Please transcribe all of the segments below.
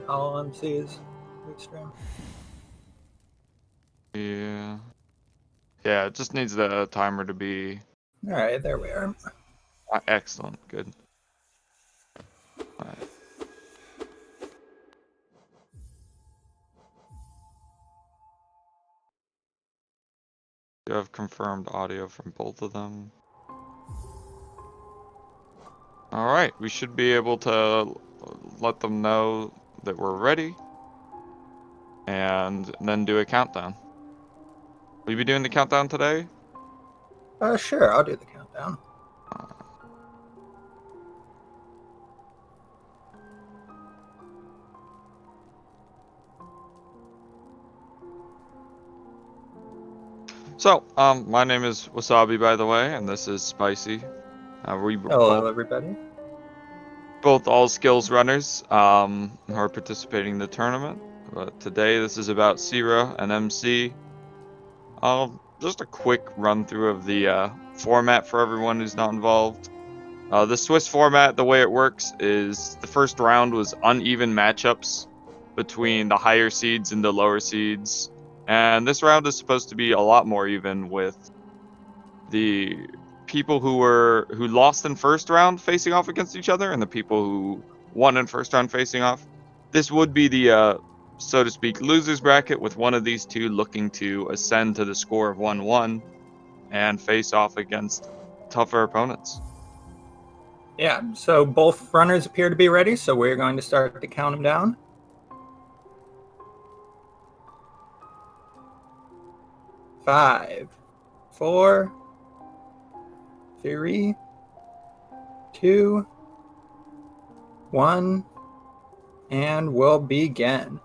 HollowMC's week stream. Yeah. Yeah, it just needs the timer to be... Alright, there we are. Excellent, good. Alright. You have confirmed audio from both of them. Alright, we should be able to let them know that we're ready. And then do a countdown. Will you be doing the countdown today? Sure, I'll do the countdown. So, my name is Wasabi, by the way, and this is Spicy. Hello, everybody. Both all skills runners who are participating in the tournament. But today, this is about Tsira and MC. Just a quick run through of the format for everyone who's not involved. The Swiss format, the way it works is the first round was uneven matchups between the higher seeds and the lower seeds. And this round is supposed to be a lot more even, with the people who lost in first round facing off against each other and the people who won in first round facing off. This would be the so to speak losers bracket, with one of these two looking to ascend to the score of 1-1 and face off against tougher opponents. Yeah, so both runners appear to be ready, so we're going to start to count them down. 5, 4, 3, 2, 1, and we'll begin.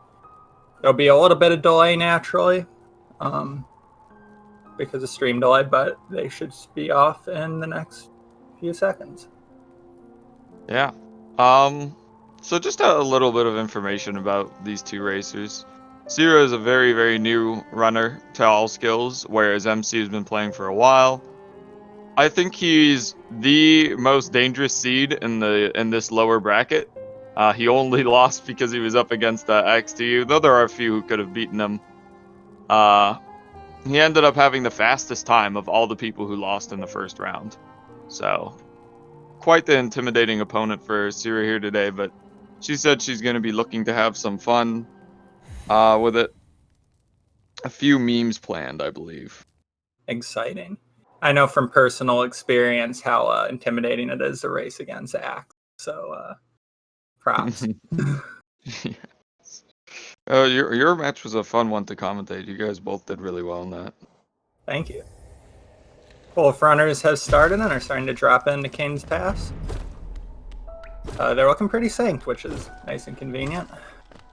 There'll be a little bit of delay naturally, because of stream delay, but they should be off in the next few seconds. Yeah. So just a little bit of information about these two racers. Tsira is a very, very new runner to all skills, whereas MC has been playing for a while. I think he's the most dangerous seed in this lower bracket. He only lost because he was up against XTU, though there are a few who could have beaten him. He ended up having the fastest time of all the people who lost in the first round. So, quite the intimidating opponent for Tsira here today, but she said she's going to be looking to have some fun with it. A few memes planned, I believe. Exciting. I know from personal experience how intimidating it is to race against Axe. So, props. Yes. Your match was a fun one to commentate. You guys both did really well in that. Thank you. Both runners have started and are starting to drop into King's Pass. They're looking pretty synced, which is nice and convenient.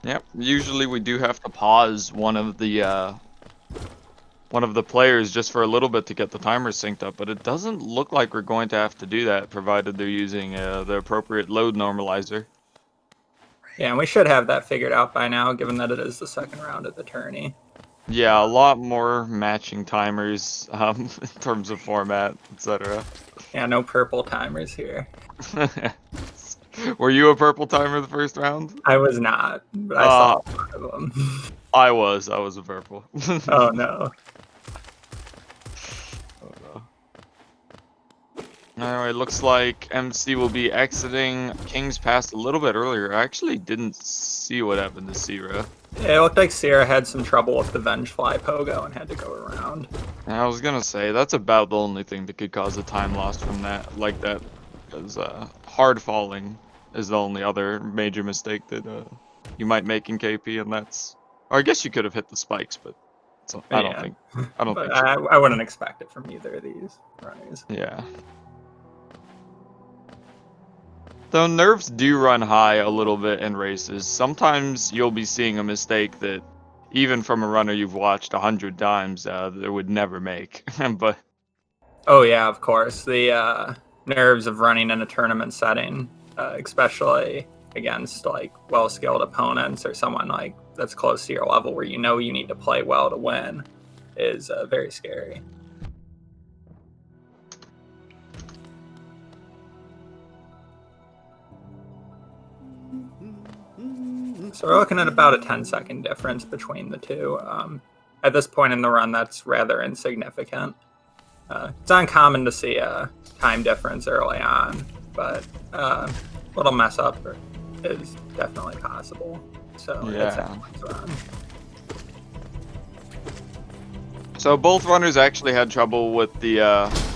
Yep. Usually we do have to pause one of the players just for a little bit to get the timer synced up, but it doesn't look like we're going to have to do that, provided they're using the appropriate load normalizer. Yeah, and we should have that figured out by now, given that it is the second round of the tourney. Yeah, a lot more matching timers in terms of format, etc. Yeah, no purple timers here. Were you a purple timer the first round? I was not, but I saw a lot of them. I was a purple. Oh no. Oh no. Anyway, looks like MC will be exiting King's Pass a little bit earlier. I actually didn't see what happened to Tsira. Yeah, it looked like Tsira had some trouble with the Vengefly pogo and had to go around. I was gonna say, that's about the only thing that could cause a time loss from that, like that, because hard falling is the only other major mistake that you might make in KP, and that's, or I guess you could have hit the spikes, but I don't think I wouldn't expect it from either of these runners. Yeah. Though nerves do run high a little bit in races, sometimes you'll be seeing a mistake that even from a runner you've watched 100 times, they would never make. But oh yeah, of course, the nerves of running in a tournament setting, especially against like well-skilled opponents or someone like that's close to your level where you know you need to play well to win, is very scary. So we're looking at about a 10-second difference between the two. At this point in the run, that's rather insignificant. It's uncommon to see a time difference early on, but a little mess up is definitely possible. So it's Yeah. anyone's run. So both runners actually had trouble with the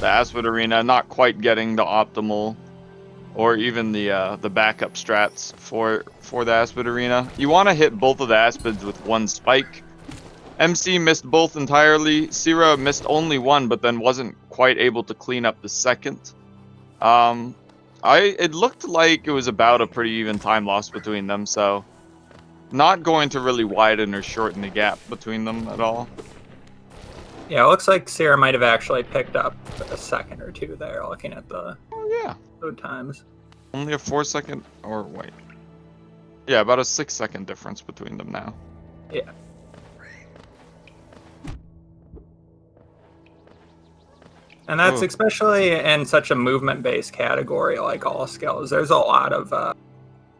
Aspid Arena not quite getting the optimal, or even the backup strats for the Aspid Arena. You want to hit both of the Aspids with one spike. MC missed both entirely. Tsira missed only one, but then wasn't quite able to clean up the second. It looked like it was about a pretty even time loss between them, so not going to really widen or shorten the gap between them at all. Yeah, it looks like Tsira might have actually picked up a second or two there, looking at the load times. Only a 4-second, or wait. Yeah, about a 6-second difference between them now. Yeah. And that's especially in such a movement-based category like all skills. There's a lot of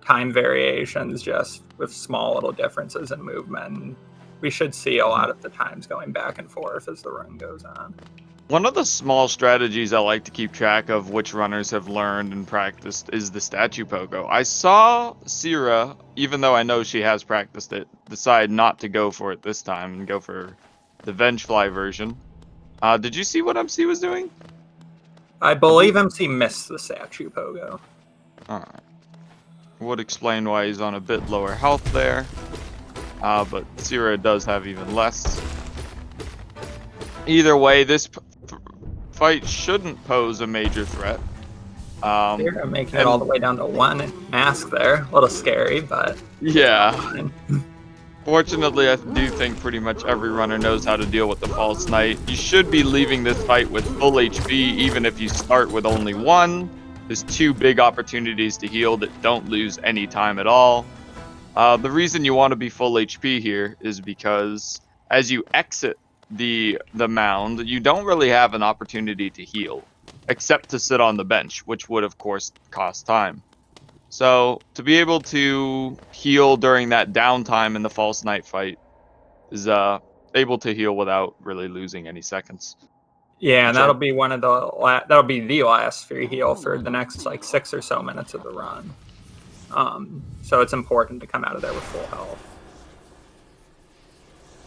time variations just with small little differences in movement. We should see a lot of the times going back and forth as the run goes on. One of the small strategies I like to keep track of which runners have learned and practiced is the statue pogo. I saw Tsira, even though I know she has practiced it, decide not to go for it this time and go for the Vengefly version. Did you see what MC was doing? I believe MC missed the statue pogo. Alright. Would explain why he's on a bit lower health there. But Tsira does have even less. Either way, this fight shouldn't pose a major threat. Tsira making it all the way down to one mask there. A little scary, but yeah. Fortunately, I do think pretty much every runner knows how to deal with the False Knight. You should be leaving this fight with full HP, even if you start with only one. There's two big opportunities to heal that don't lose any time at all. The reason you want to be full HP here is because as you exit the mound, you don't really have an opportunity to heal, except to sit on the bench, which would of course cost time. So to be able to heal during that downtime in the False Knight fight is able to heal without really losing any seconds. yeah, and that'll be that'll be the last free heal for the next like 6 or so minutes of the run. So it's important to come out of there with full health.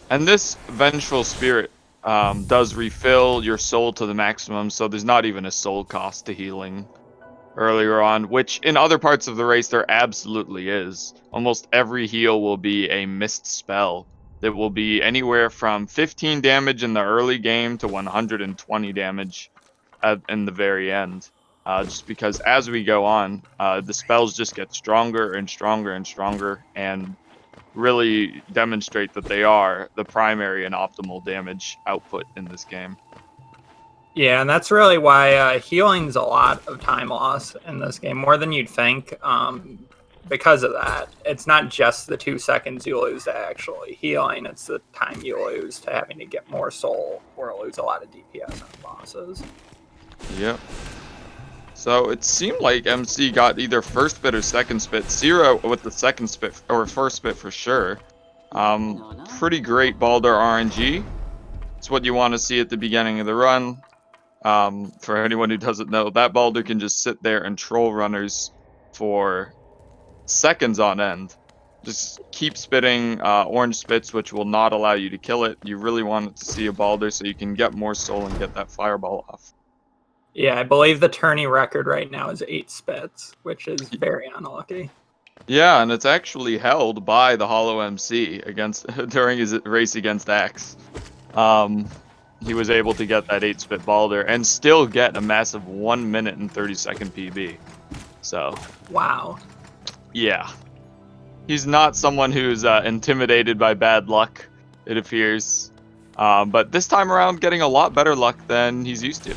And this Vengeful Spirit does refill your soul to the maximum, so there's not even a soul cost to healing earlier on, which in other parts of the race there absolutely is. Almost every heal will be a missed spell that will be anywhere from 15 damage in the early game to 120 damage in the very end. Just because as we go on, the spells just get stronger and stronger and stronger, and really demonstrate that they are the primary and optimal damage output in this game. Yeah, and that's really why healing's a lot of time loss in this game, more than you'd think. Because of that, it's not just the 2 seconds you lose to actually healing, it's the time you lose to having to get more soul or lose a lot of DPS on bosses. Yep. So it seemed like MC got either first spit or second spit. Tsira with the second spit, or first spit for sure. Pretty great Baldur RNG. It's what you want to see at the beginning of the run. For anyone who doesn't know, that Baldur can just sit there and troll runners for seconds on end. Just keep spitting orange spits, which will not allow you to kill it. You really want it to see a Baldur so you can get more soul and get that fireball off. Yeah, I believe the tourney record right now is 8 spits, which is very unlucky. Yeah, and it's actually held by the HollowMC against during his race against Axe. He was able to get that 8-spit Baldur and still get a massive 1 minute and 30-second PB. So, wow. Yeah. He's not someone who's intimidated by bad luck, it appears. But this time around, getting a lot better luck than he's used to.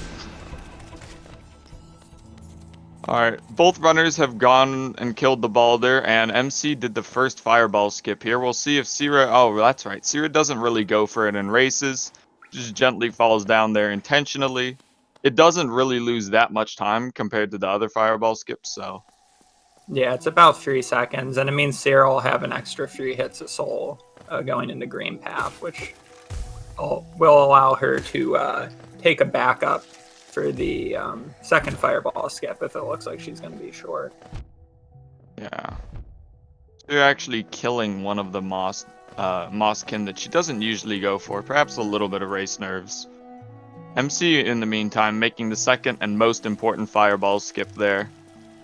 Alright, both runners have gone and killed the Baldur, and MC did the first fireball skip here. We'll see if Tsira... Oh, that's right. Tsira doesn't really go for it in races. Just gently falls down there intentionally. It doesn't really lose that much time compared to the other fireball skips, so... Yeah, it's about 3 seconds, and it means Tsira will have an extra 3 hits of soul going into green path, which will allow her to take a backup for the second fireball skip if it looks like she's going to be short. Yeah. They're actually killing one of the Mosskin that she doesn't usually go for. Perhaps a little bit of race nerves. MC, in the meantime, making the second and most important fireball skip there.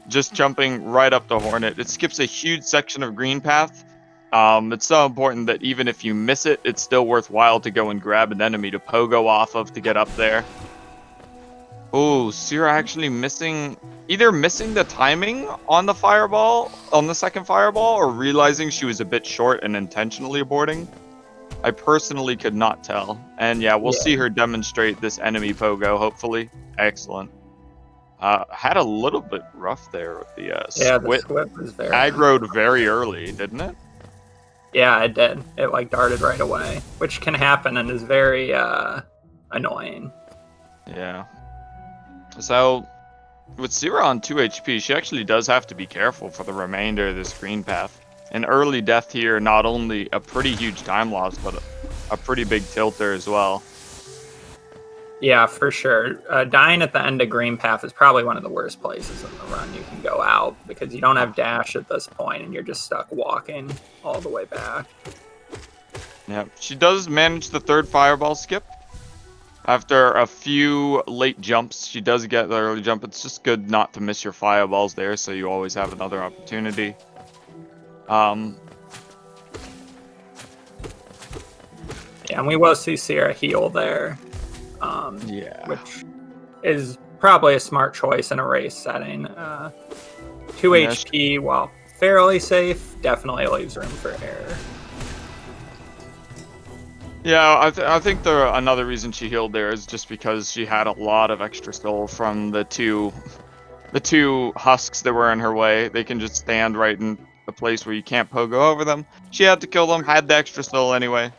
Just jumping right up to Hornet. It skips a huge section of green path. It's so important that even if you miss it, it's still worthwhile to go and grab an enemy to pogo off of to get up there. Oh, Tsira actually either missing the timing on the fireball, on the second fireball, or realizing she was a bit short and intentionally aborting. I personally could not tell. And yeah, we'll see her demonstrate this enemy pogo, hopefully. Excellent. Had a little bit rough there with the Yeah, the squid. squib was very Aggroed very early, didn't it? Yeah, it did. It like darted right away, which can happen and is very annoying. Yeah. So, with Tsira on 2 HP, she actually does have to be careful for the remainder of this green path. An early death here, not only a pretty huge time loss, but a pretty big tilter as well. Yeah, for sure. Dying at the end of green path is probably one of the worst places in the run you can go out, because you don't have dash at this point and you're just stuck walking all the way back. Yeah, she does manage the third fireball skip. After a few late jumps, she does get the early jump. It's just good not to miss your fireballs there, so you always have another opportunity. Yeah, and we will see Tsira heal there. Yeah. Which is probably a smart choice in a race setting. 2 HP, while fairly safe, definitely leaves room for error. Yeah, I think another reason she healed there is just because she had a lot of extra soul from the two husks that were in her way. They can just stand right in a place where you can't pogo over them. She had to kill them, had the extra soul anyway.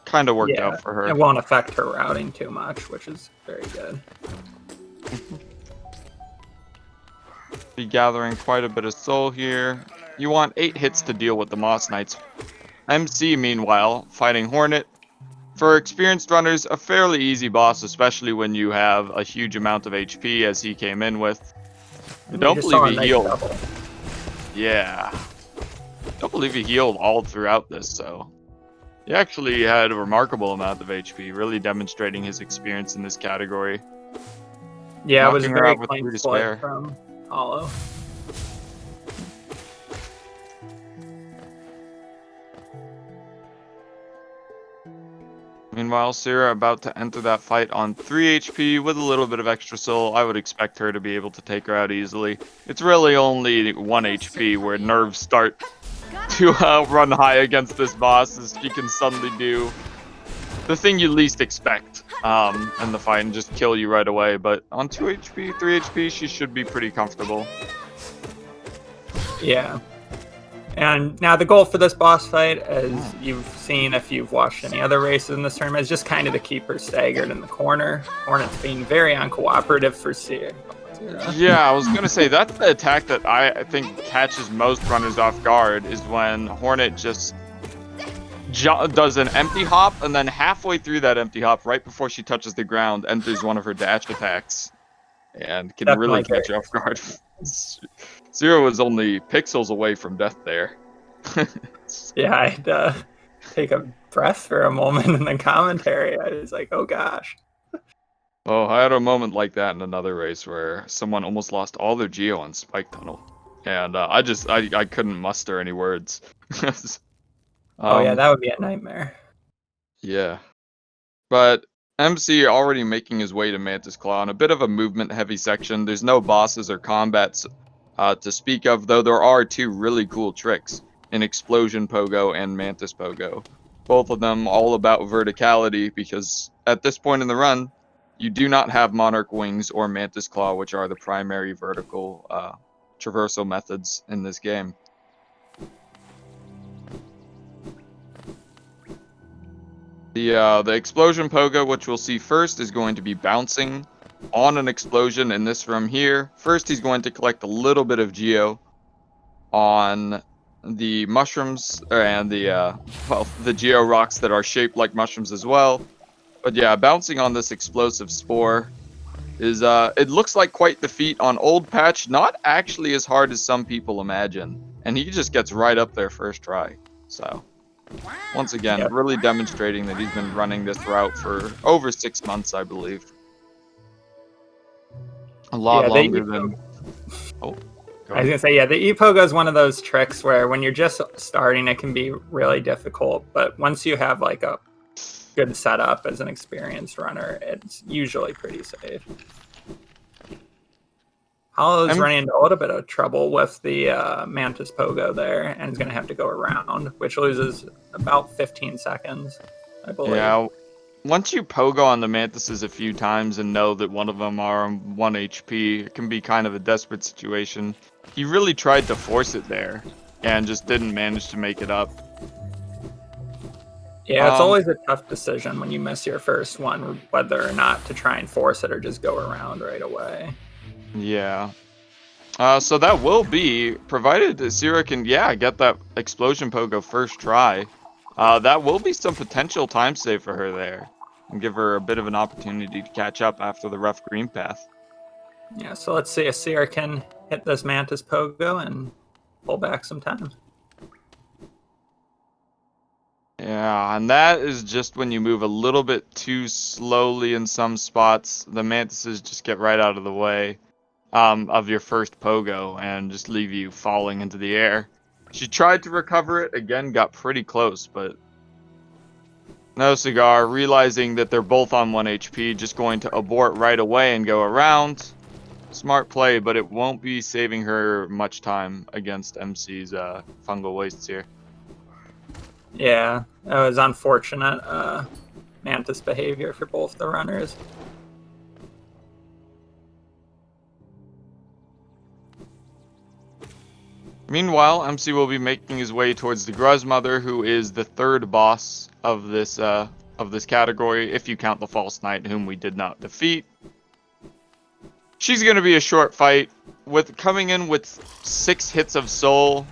Kind of worked out for her. It won't affect her routing too much, which is very good. Be gathering quite a bit of soul here. You want 8 hits to deal with the Moss Knights. MC, meanwhile, fighting Hornet. For experienced runners, a fairly easy boss, especially when you have a huge amount of HP as he came in with. I don't believe he healed. Yeah. Don't believe he healed all throughout this, so. He actually had a remarkable amount of HP, really demonstrating his experience in this category. Yeah, it was Knocking her very out with clean 3 to split spare. from Hollow. Meanwhile, Tsira about to enter that fight on 3 HP with a little bit of extra soul. I would expect her to be able to take her out easily. It's really only 1 HP where nerves start to run high against this boss, as she can suddenly do the thing you least expect in the fight and just kill you right away. But on 2 HP, 3 HP, she should be pretty comfortable. Yeah. And now the goal for this boss fight, as you've seen if you've watched any other races in this tournament, is just kind of to keep her staggered in the corner. Hornet's being very uncooperative for Tsira. Yeah, I was going to say, that's the attack that I think catches most runners off guard, is when Hornet just does an empty hop, and then halfway through that empty hop, right before she touches the ground, enters one of her dash attacks. And can Definitely really catch you off guard. Tsira was only pixels away from death there. Yeah, I had to take a breath for a moment in the commentary. I was like, oh gosh. Oh, I had a moment like that in another race where someone almost lost all their Geo on Spike Tunnel. And I couldn't muster any words. Oh yeah, that would be a nightmare. Yeah. But MC already making his way to Mantis Claw in a bit of a movement-heavy section. There's no bosses or combats to speak of, though there are 2 really cool tricks in Explosion Pogo and Mantis Pogo. Both of them all about verticality, because at this point in the run, you do not have Monarch Wings or Mantis Claw, which are the primary vertical traversal methods in this game. The Explosion Pogo, which we'll see first, is going to be bouncing on an explosion in this room here. First, he's going to collect a little bit of geo on the mushrooms and the the geo rocks that are shaped like mushrooms as well. But yeah, bouncing on this explosive spore is it looks like quite the feat on Old Patch, not actually as hard as some people imagine. And he just gets right up there first try. So once again, Yep. really demonstrating that he's been running this route for over 6 months, I believe. A lot Yeah, longer than oh, go I was ahead. gonna say, yeah, the e-pogo is one of those tricks where when you're just starting, it can be really difficult. But once you have like a good setup as an experienced runner, it's usually pretty safe. Hollow's running into a little bit of trouble with the Mantis Pogo there, and is going to have to go around, which loses about 15 seconds, I believe. Yeah, once you pogo on the mantises a few times and know that one of them are on 1 HP, it can be kind of a desperate situation. He really tried to force it there and just didn't manage to make it up. Yeah, it's always a tough decision when you miss your first one, whether or not to try and force it or just go around right away. Yeah. So that will be, provided Tsira can, yeah, get that explosion pogo first try. That will be some potential time save for her there. And give her a bit of an opportunity to catch up after the rough green path. Yeah, so let's see if Tsira can hit this Mantis Pogo and pull back some time. Yeah, and that is just when you move a little bit too slowly in some spots. The mantises just get right out of the way of your first pogo and just leave you falling into the air. She tried to recover it, again, got pretty close, but no cigar, realizing that they're both on 1 HP, just going to abort right away and go around. Smart play, but it won't be saving her much time against MC's fungal wastes here. Yeah, that was unfortunate Mantis behavior for both the runners. Meanwhile, MC will be making his way towards the Gruzmother, who is the third boss of this category, if you count the False Knight, whom we did not defeat. She's going to be a short fight. With coming in with 6 hits of soul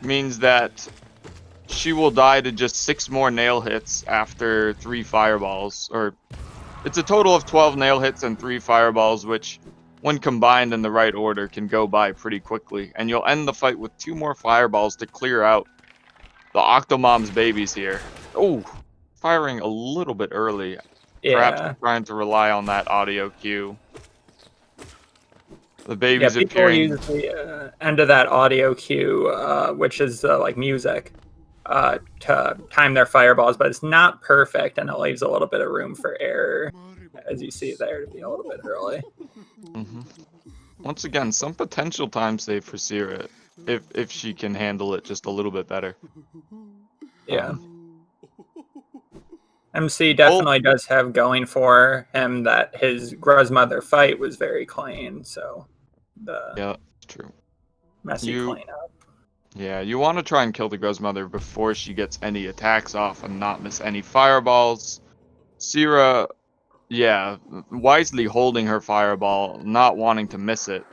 means that she will die to just 6 more nail hits after 3 fireballs. Or it's a total of 12 nail hits and 3 fireballs, which, when combined in the right order, can go by pretty quickly. And you'll end the fight with 2 more fireballs to clear out the Octomom's babies here. Oh, firing a little bit early. Yeah. Perhaps trying to rely on that audio cue. The Yeah, babies people appearing. use the end of that audio cue, which is like music, to time their fireballs, but it's not perfect, and it leaves a little bit of room for error, as you see there, to be a little bit early. Once again, some potential time save for Tsira if she can handle it just a little bit better. Yeah. MC definitely does have going for him that his Gruzmother fight was very clean, so yeah, that's true. Messy cleanup. Yeah, you want to try and kill the Gruzmother before she gets any attacks off and not miss any fireballs. Tsira, yeah, wisely holding her fireball, not wanting to miss it.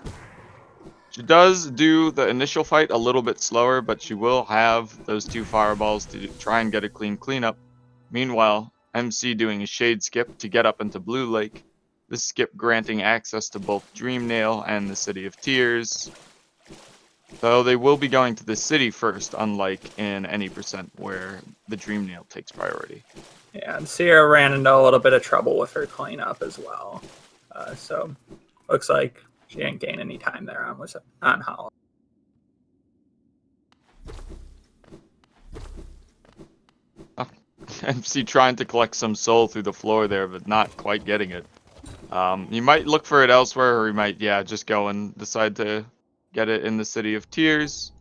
She does do the initial fight a little bit slower, but she will have those 2 fireballs to try and get a clean cleanup. Meanwhile, MC doing a shade skip to get up into Blue Lake. This skip granting access to both Dreamnail and the City of Tears. Though they will be going to the city first, unlike in any percent where the Dreamnail takes priority. Yeah, and Tsira ran into a little bit of trouble with her cleanup as well. So looks like she didn't gain any time there on Hollow. MC trying to collect some soul through the floor there, but not quite getting it. You might look for it elsewhere, or you might, yeah, just go and decide to get it in the City of Tears.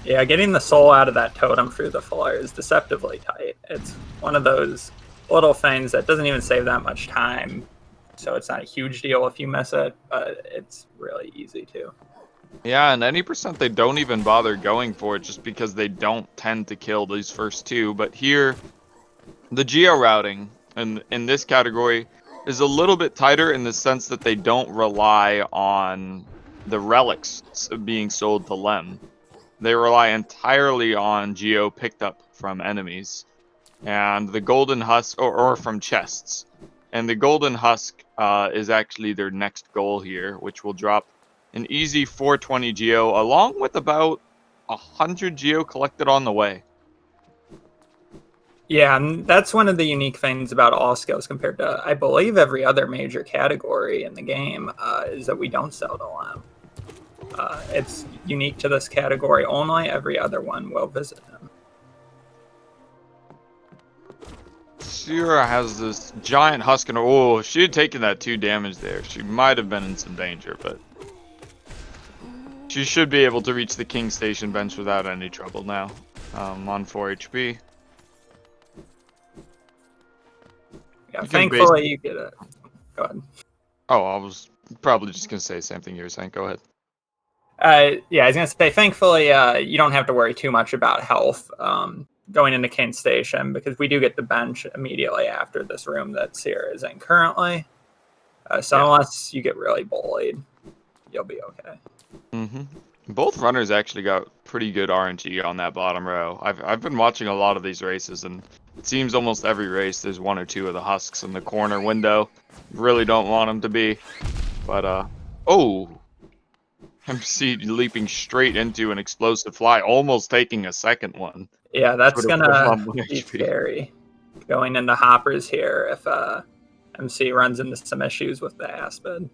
Yeah, getting the soul out of that totem through the floor is deceptively tight. It's one of those little things that doesn't even save that much time, so it's not a huge deal if you miss it, but it's really easy to. Yeah, and any percent they don't even bother going for it just because they don't tend to kill these first 2. But here, the geo routing in this category is a little bit tighter in the sense that they don't rely on the relics being sold to Lem. They rely entirely on geo picked up from enemies. And the golden husk, or from chests. And the golden husk is actually their next goal here, which will drop an easy 420 geo, along with about 100 geo collected on the way. Yeah, and that's one of the unique things about all skills compared to, I believe, every other major category in the game, is that we don't sell to Lem. It's unique to this category only. Every other one will visit him. Tsira has this giant husk, and oh, if she had taken that 2 damage there, she might have been in some danger, but she should be able to reach the King Station bench without any trouble now. On 4 HP. Yeah, thankfully you get it. Go ahead. Oh, I was probably just gonna say the same thing you were saying. Go ahead. Yeah, I was gonna say, thankfully, you don't have to worry too much about health going into King Station, because we do get the bench immediately after this room that Tsira is in currently. So yeah, unless you get really bullied, you'll be okay. Both runners actually got pretty good RNG on that bottom row. I've been watching a lot of these races, and it seems almost every race there's 1 or 2 of the husks in the corner window. Really don't want them to be, but oh, MC leaping straight into an explosive fly, almost taking a second one. Yeah, that's gonna be scary going into hoppers here if MC runs into some issues with the Aspid.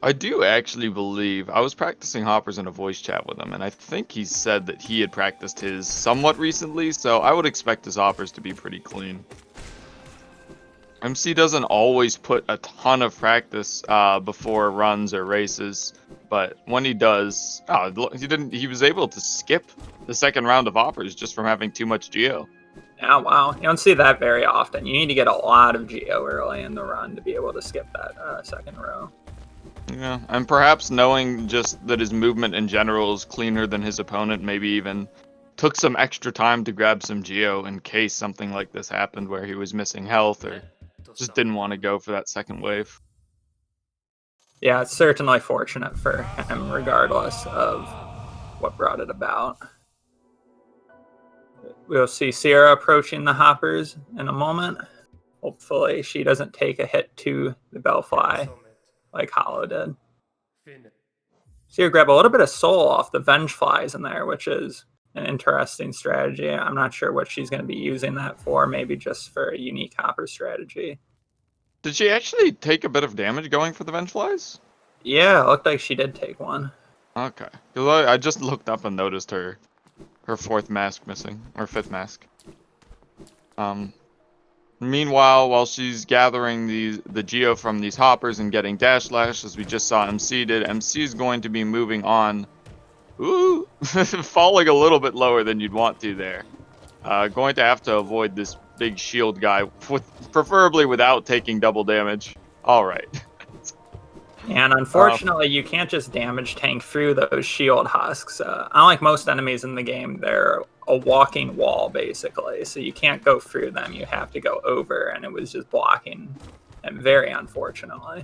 I do actually believe, I was practicing hoppers in a voice chat with him, and I think he said that he had practiced his somewhat recently, so I would expect his hoppers to be pretty clean. MC doesn't always put a ton of practice before runs or races, but when he does, he was able to skip the second round of hoppers just from having too much geo. Yeah, wow. You don't see that very often. You need to get a lot of geo early in the run to be able to skip that second row. Yeah, and perhaps knowing just that his movement in general is cleaner than his opponent, maybe even took some extra time to grab some geo in case something like this happened where he was missing health or just didn't want to go for that second wave. Yeah, it's certainly fortunate for him regardless of what brought it about. We'll see Tsira approaching the hoppers in a moment. Hopefully she doesn't take a hit to the Bellfly like Hollow did. Tsira grab a little bit of soul off the Venge Flies in there, which is an interesting strategy. I'm not sure what she's going to be using that for, maybe just for a unique hopper strategy. Did she actually take a bit of damage going for the Venge Flies? Yeah, it looked like she did take one. Okay, because I just looked up and noticed her 4th mask missing, or 5th mask. Meanwhile, while she's gathering the geo from these hoppers and getting dash slash, as we just saw MC did, MC is going to be moving on. Ooh, falling a little bit lower than you'd want to there. Going to have to avoid this big shield guy, preferably without taking double damage. All right. And unfortunately, you can't just damage tank through those shield husks. Unlike most enemies in the game, they're a walking wall, basically. So you can't go through them. You have to go over, and it was just blocking them very unfortunately.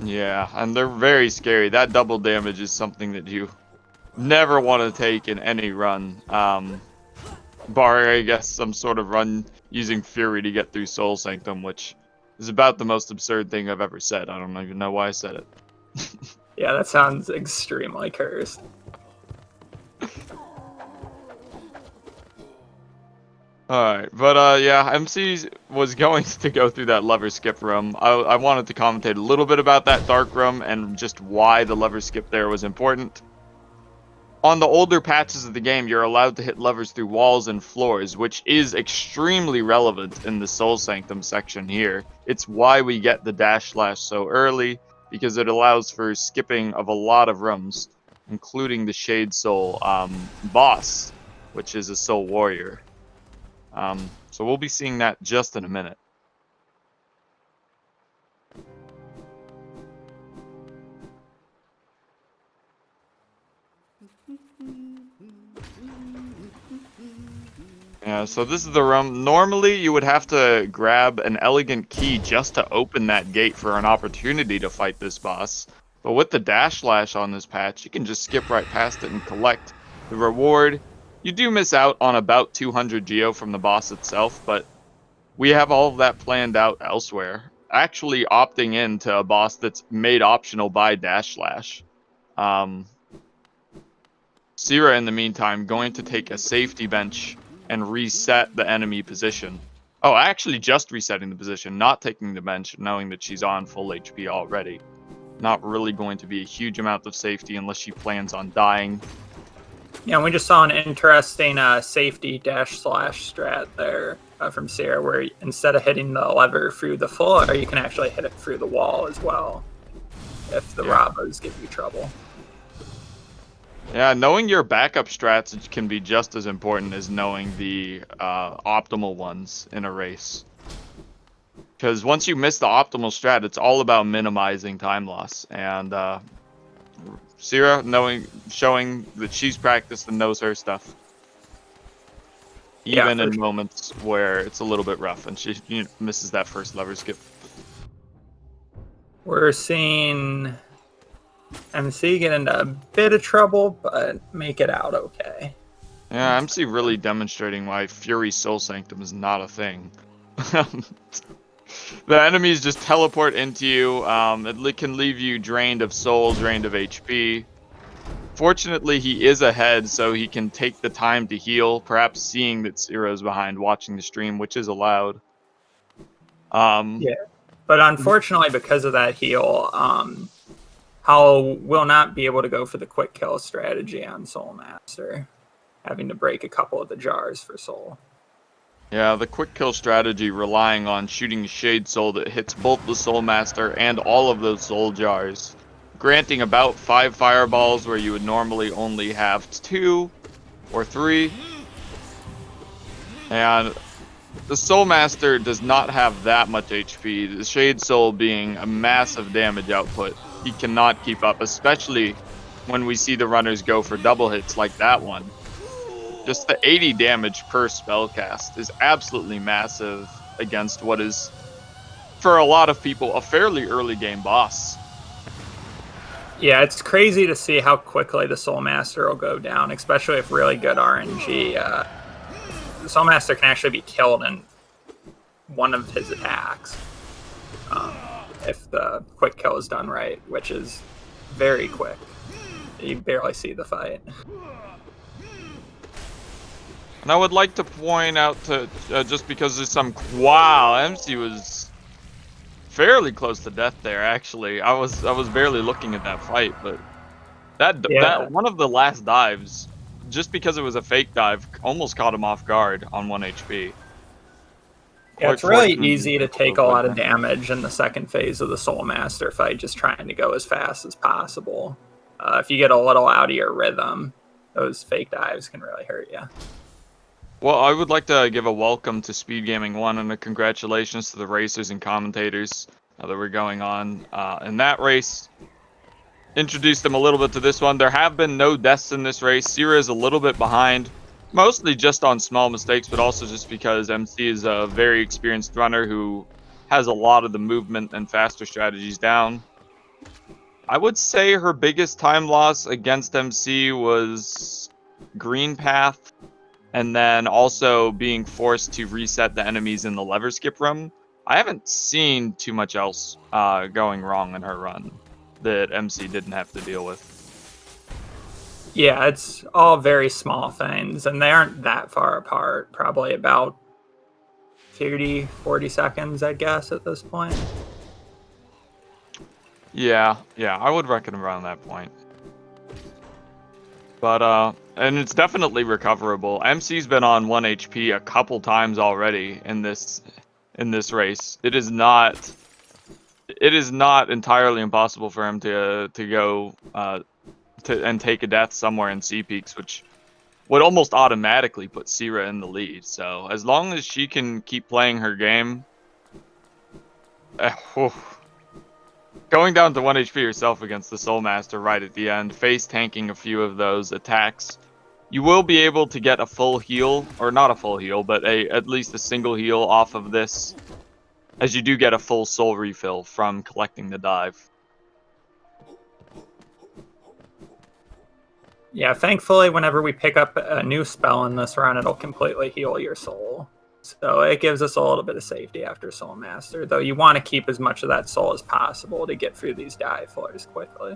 Yeah, and they're very scary. That double damage is something that you never want to take in any run. Bar, I guess, some sort of run using Fury to get through Soul Sanctum, which is about the most absurd thing I've ever said. I don't even know why I said it. Yeah, that sounds extremely cursed. Alright, but yeah, MC was going to go through that lever skip room. I wanted to commentate a little bit about that dark room and just why the lever skip there was important. On the older patches of the game, you're allowed to hit levers through walls and floors, which is extremely relevant in the Soul Sanctum section here. It's why we get the dash slash so early, because it allows for skipping of a lot of rooms, including the Shade Soul boss, which is a Soul Warrior. So we'll be seeing that just in a minute. Yeah, so this is the room. Normally, you would have to grab an elegant key just to open that gate for an opportunity to fight this boss. But with the dash slash on this patch, you can just skip right past it and collect the reward. You do miss out on about 200 geo from the boss itself, but we have all of that planned out elsewhere. Actually opting into a boss that's made optional by dash slash. Um, Tsira, in the meantime, going to take a safety bench and reset the enemy position. Oh, actually just resetting the position, not taking the bench, knowing that she's on full HP already. Not really going to be a huge amount of safety unless she plans on dying. Yeah, we just saw an interesting safety dash slash strat there from Tsira, where instead of hitting the lever through the floor, you can actually hit it through the wall as well, if the Rabas give you trouble. Yeah, knowing your backup strats can be just as important as knowing the optimal ones in a race. Because once you miss the optimal strat, it's all about minimizing time loss. And Tsira showing that she's practiced and knows her stuff. Even in moments where it's a little bit rough and she misses that first lever skip. We're seeing MC get into a bit of trouble, but make it out okay. Yeah, MC really demonstrating why Fury Soul Sanctum is not a thing. The enemies just teleport into you. It can leave you drained of soul, drained of HP. Fortunately, he is ahead, so he can take the time to heal, perhaps seeing that Tsira's behind, watching the stream, which is allowed. Yeah, but unfortunately, because of that heal, Hollow will not be able to go for the quick kill strategy on Soul Master, having to break a couple of the jars for Soul. Yeah, the quick kill strategy relying on shooting Shade Soul that hits both the Soul Master and all of those soul jars, granting about 5 fireballs where you would normally only have 2 or 3. And the Soul Master does not have that much HP, the Shade Soul being a massive damage output. He cannot keep up, especially when we see the runners go for double hits like that one. Just the 80 damage per spellcast is absolutely massive against what is, for a lot of people, a fairly early game boss. Yeah, it's crazy to see how quickly the Soul Master will go down, especially if really good RNG. The Soul Master can actually be killed in one of his attacks if the quick kill is done right, which is very quick. You barely see the fight. And I would like to point out to just because there's some MC was fairly close to death there. Actually, I was barely looking at that fight, but that one of the last dives, just because it was a fake dive, almost caught him off guard on 1 HP. Yeah, it's really easy to take a lot of damage in the second phase of the Soul Master fight, just trying to go as fast as possible. If you get a little out of your rhythm, those fake dives can really hurt you. Well, I would like to give a welcome to Speed Gaming 1 and a congratulations to the racers and commentators that were going on in that race. Introduced them a little bit to this one. There have been no deaths in this race. Tsira is a little bit behind, mostly just on small mistakes, but also just because MC is a very experienced runner who has a lot of the movement and faster strategies down. I would say her biggest time loss against MC was Green Path, and then also being forced to reset the enemies in the lever skip room. I haven't seen too much else going wrong in her run that MC didn't have to deal with. Yeah, it's all very small things, and they aren't that far apart. Probably about 30, 40 seconds, I guess, at this point. Yeah, I would reckon around that point. But, and it's definitely recoverable. MC's been on 1 HP a couple times already in this race. It is not entirely impossible for him to go and take a death somewhere in C peaks, which would almost automatically put Tsira in the lead. So as long as she can keep playing her game, going down to 1 HP herself against the Soul Master right at the end, face tanking a few of those attacks, You will be able to get a full heal, or not a full heal, but at least a single heal off of this, as you do get a full soul refill from collecting the dive. Yeah, thankfully, whenever we pick up a new spell in this run, it'll completely heal your soul. So it gives us a little bit of safety after Soul Master, though you want to keep as much of that soul as possible to get through these dive floors quickly.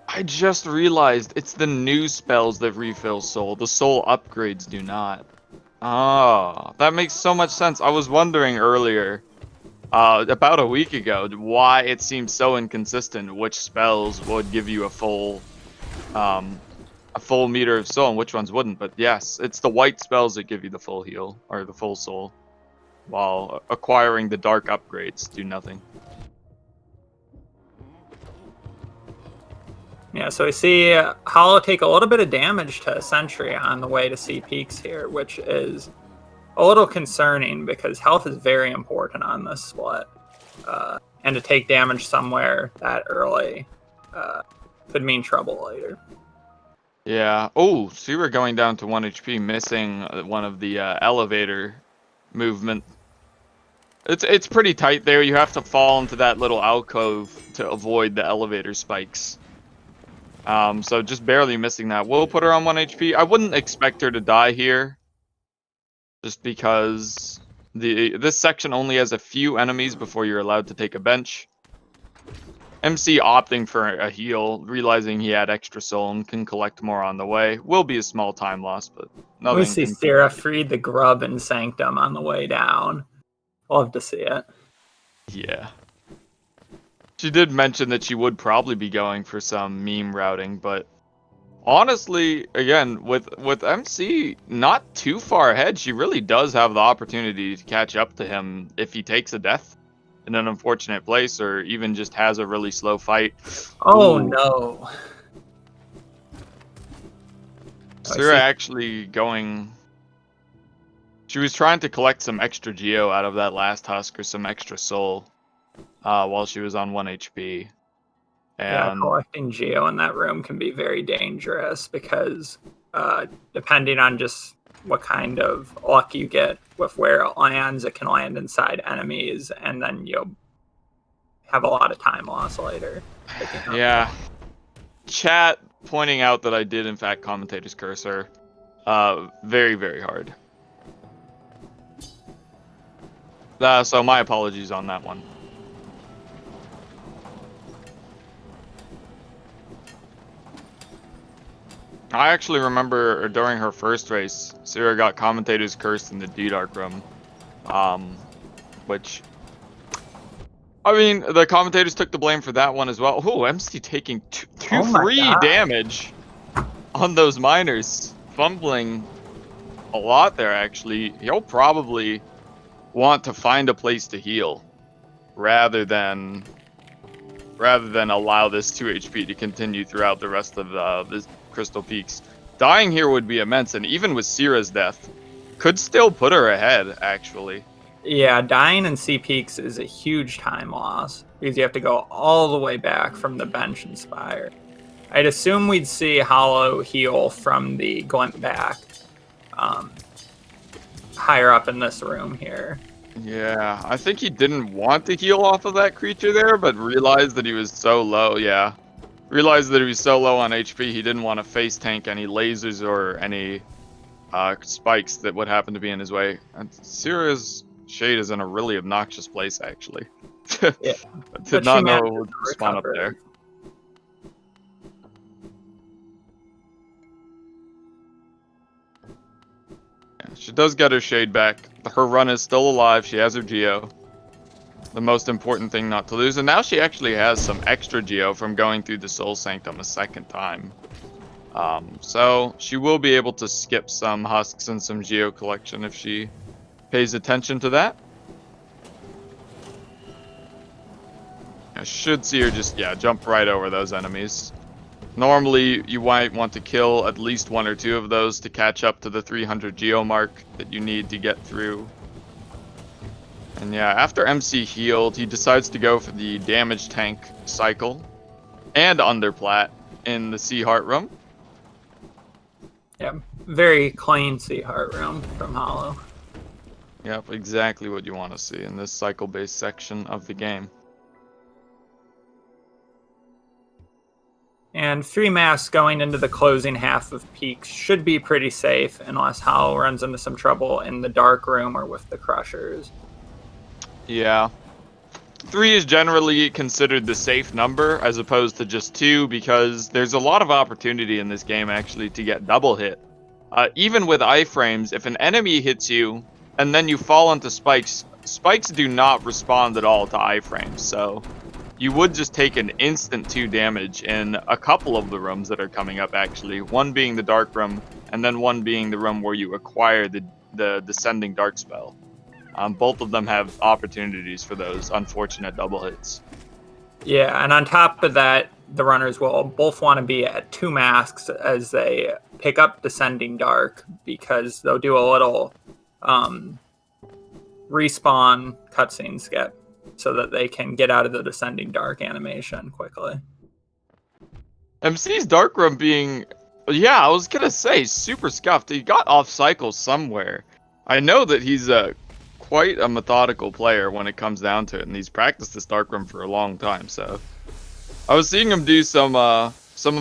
I just realized it's the new spells that refill soul. The soul upgrades do not. Oh, that makes so much sense. I was wondering earlier, about a week ago, why it seems so inconsistent which spells would give you a full meter of soul and which ones wouldn't. But yes, it's the white spells that give you the full heal, or the full soul, while acquiring the dark upgrades do nothing. Yeah, so we see Hollow take a little bit of damage to Sentry on the way to see Peaks here, which is a little concerning because health is very important on this split. And to take damage somewhere that early could mean trouble later. Yeah. Oh, Tsira going down to 1 HP, missing one of the elevator movement. It's pretty tight there. You have to fall into that little alcove to avoid the elevator spikes. So just barely missing that. We'll put her on 1 HP. I wouldn't expect her to die here, just because this section only has a few enemies before you're allowed to take a bench. MC opting for a heal, realizing he had extra soul and can collect more on the way. Will be a small time loss, but nothing. We see Tsira freed the grub in Sanctum on the way down. Love to see it. Yeah. She did mention that she would probably be going for some meme routing, but honestly, again, with MC not too far ahead, she really does have the opportunity to catch up to him if he takes a death in an unfortunate place, or even just has a really slow fight. Oh, Ooh. no. Tsira actually going... She was trying to collect some extra Geo out of that last husk, or some extra soul, while she was on 1 HP. And yeah, collecting Geo in that room can be very dangerous because depending on just what kind of luck you get with where it lands, it can land inside enemies, and then you'll have a lot of time loss later. Yeah. Chat pointing out that I did, in fact, Commentator's Cursor. Very, very hard. So my apologies on that one. I actually remember during her first race, Tsira got Commentator's Curse in the D-Dark room. Which... I mean, the commentators took the blame for that one as well. Oh, MC taking three damage on those miners. Fumbling a lot there, actually. He'll probably want to find a place to heal rather than allow this 2 HP to continue throughout the rest of the Crystal Peaks. Dying here would be immense, and even with Tsira's death, could still put her ahead, actually. Yeah, dying in C Peaks is a huge time loss because you have to go all the way back from the bench and Spire. I'd assume we'd see Hollow heal from the glint back higher up in this room here. Yeah, I think he didn't want to heal off of that creature there, but realized that he was so low, yeah. Realized that he was so low on HP, he didn't want to face tank any lasers or any spikes that would happen to be in his way. And Tsira's Shade is in a really obnoxious place, actually. Yeah. I did not know it would spawn up there. Yeah, she does get her Shade back. Her run is still alive. She has her Geo. The most important thing not to lose. And now she actually has some extra Geo from going through the Soul Sanctum a second time. So she will be able to skip some husks and some Geo collection if she pays attention to that. I should see her just, jump right over those enemies. Normally, you might want to kill at least 1 or 2 of those to catch up to the 300 Geo mark that you need to get through. And yeah, after MC healed, he decides to go for the damage tank cycle and underplat in the Sea Heart room. Yeah, very clean Sea Heart room from Hollow. Yep, exactly what you want to see in this cycle-based section of the game. And 3 masks going into the closing half of Peaks should be pretty safe unless Hollow runs into some trouble in the dark room or with the Crushers. Yeah. 3 is generally considered the safe number as opposed to just 2 because there's a lot of opportunity in this game actually to get double hit. Even with iframes, if an enemy hits you and then you fall into spikes, spikes do not respond at all to iframes, so you would just take an instant 2 damage in a couple of the rooms that are coming up actually, one being the dark room and then one being the room where you acquire the descending dark spell. Both of them have opportunities for those unfortunate double hits. Yeah, and on top of that, the runners will both want to be at 2 masks as they pick up Descending Dark because they'll do a little respawn cutscene skip so that they can get out of the Descending Dark animation quickly. MC's Dark Room being, yeah, I was gonna say, super scuffed. He got off cycle somewhere. I know that he's quite a methodical player when it comes down to it, and he's practiced this Dark Room for a long time, so I was seeing him do some of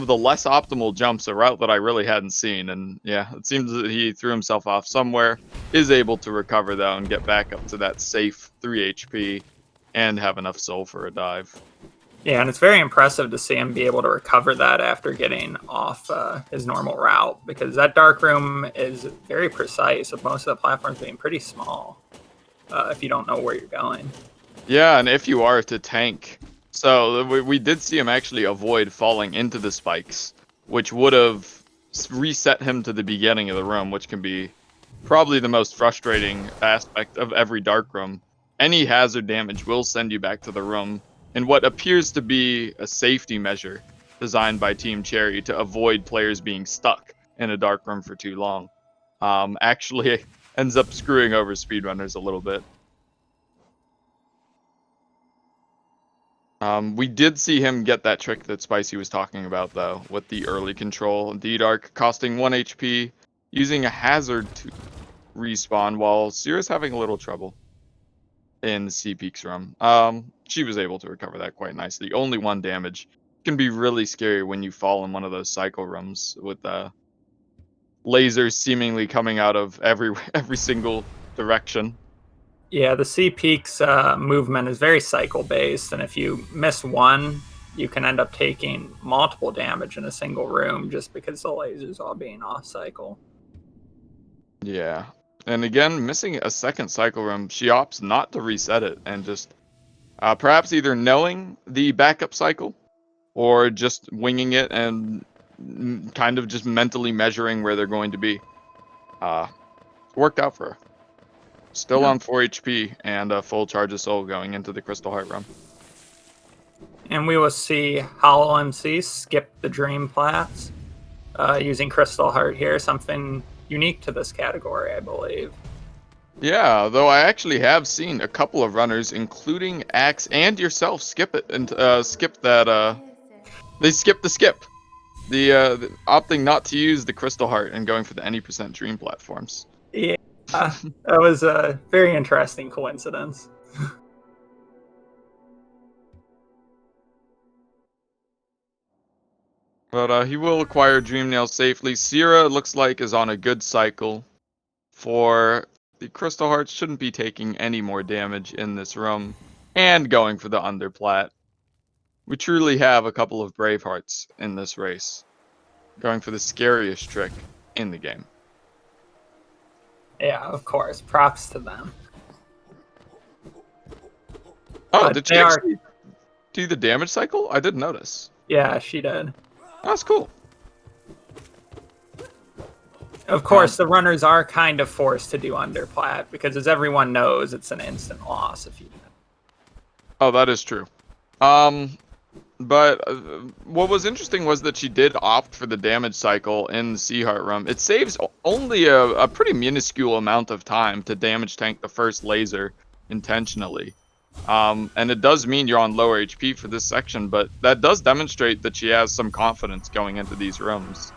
the less optimal jumps, a route that I really hadn't seen, and yeah, it seems that he threw himself off somewhere, is able to recover though and get back up to that safe 3 HP and have enough soul for a dive. Yeah, and it's very impressive to see him be able to recover that after getting off his normal route, because that dark room is very precise, with most of the platforms being pretty small if you don't know where you're going. Yeah, and if you are to tank. So we did see him actually avoid falling into the spikes, which would have reset him to the beginning of the room, which can be probably the most frustrating aspect of every dark room. Any hazard damage will send you back to the room in what appears to be a safety measure designed by Team Cherry to avoid players being stuck in a dark room for too long. Actually ends up screwing over speedrunners a little bit. We did see him get that trick that Spicy was talking about, though, with the early control. D-Dark costing 1 HP, using a hazard to respawn, while Tsira's having a little trouble in the Sea Peaks room. She was able to recover that quite nicely. Only 1 damage. It can be really scary when you fall in one of those cycle rooms with lasers seemingly coming out of every single direction. Yeah, the Sea Peaks movement is very cycle-based, and if you miss one, you can end up taking multiple damage in a single room just because the laser's all being off-cycle. Yeah. And again, missing a second cycle room, she opts not to reset it and just perhaps either knowing the backup cycle or just winging it and kind of just mentally measuring where they're going to be. Worked out for her. Still on 4 HP and a full charge of soul going into the Crystal Heart room. And we will see HollowMC skip the Dream Plats using Crystal Heart here, something unique to this category, I believe. Yeah, though I actually have seen a couple of runners, including Axe and yourself, skip it and skip that. They skip the skip, the opting not to use the Crystal Heart and going for the any % Dream platforms. Yeah, that was a very interesting coincidence. But he will acquire Dream Nail safely. Tsira looks like is on a good cycle. For the Crystal Hearts, shouldn't be taking any more damage in this room, and going for the underplat. We truly have a couple of Bravehearts in this race, going for the scariest trick in the game. Yeah, of course. Props to them. Oh, did she actually do the damage cycle? I didn't notice. Yeah, she did. That's cool. Of course, the runners are kind of forced to do underplat because, as everyone knows, it's an instant loss if you do. Oh, that is true. But what was interesting was that she did opt for the damage cycle in the Sea Heart room. It saves only a pretty minuscule amount of time to damage tank the first laser intentionally. And it does mean you're on lower HP for this section, but that does demonstrate that she has some confidence going into these rooms.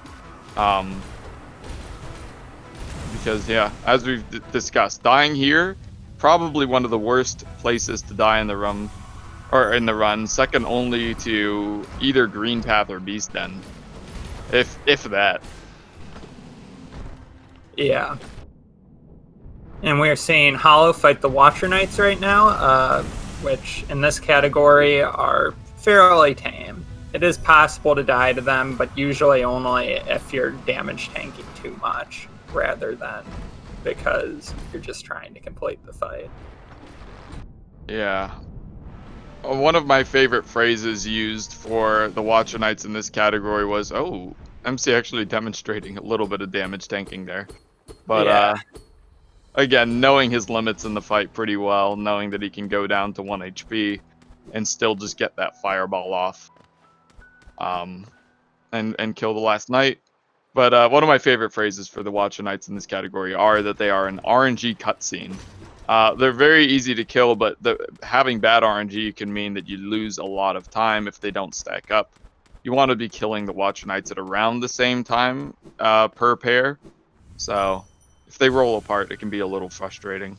because yeah, as we've discussed, dying here, probably one of the worst places to die in the run, second only to either Green Path or Beast Den, if that. Yeah. And we're seeing Hollow fight the Watcher Knights right now, which in this category are fairly tame. It is possible to die to them, but usually only if you're damage tanking too much, rather than because you're just trying to complete the fight. Yeah. One of my favorite phrases used for the Watcher Knights in this category was, "Oh, MC actually demonstrating a little bit of damage tanking there." But Yeah. again, knowing his limits in the fight pretty well, knowing that he can go down to 1 HP and still just get that fireball off, and kill the last knight. But one of my favorite phrases for the Watcher Knights in this category are that they are an RNG cutscene. They're very easy to kill, but having bad RNG can mean that you lose a lot of time if they don't stack up. You want to be killing the Watcher Knights at around the same time per pair. So if they roll apart, it can be a little frustrating.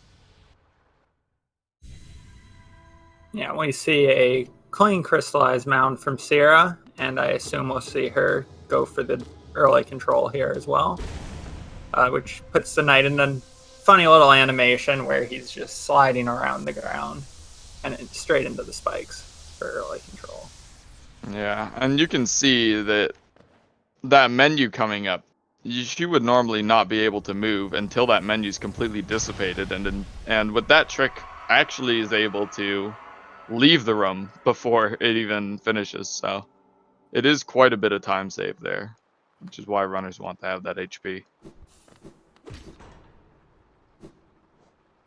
Yeah, we see a clean crystallized mound from Tsira, and I assume we'll see her go for the early control here as well, which puts the knight in a funny little animation where he's just sliding around the ground and straight into the spikes for early control. Yeah, and you can see that menu coming up, she would normally not be able to move until that menu's completely dissipated, and with that trick, actually is able to leave the room before it even finishes. So it is quite a bit of time saved there, which is why runners want to have that HP.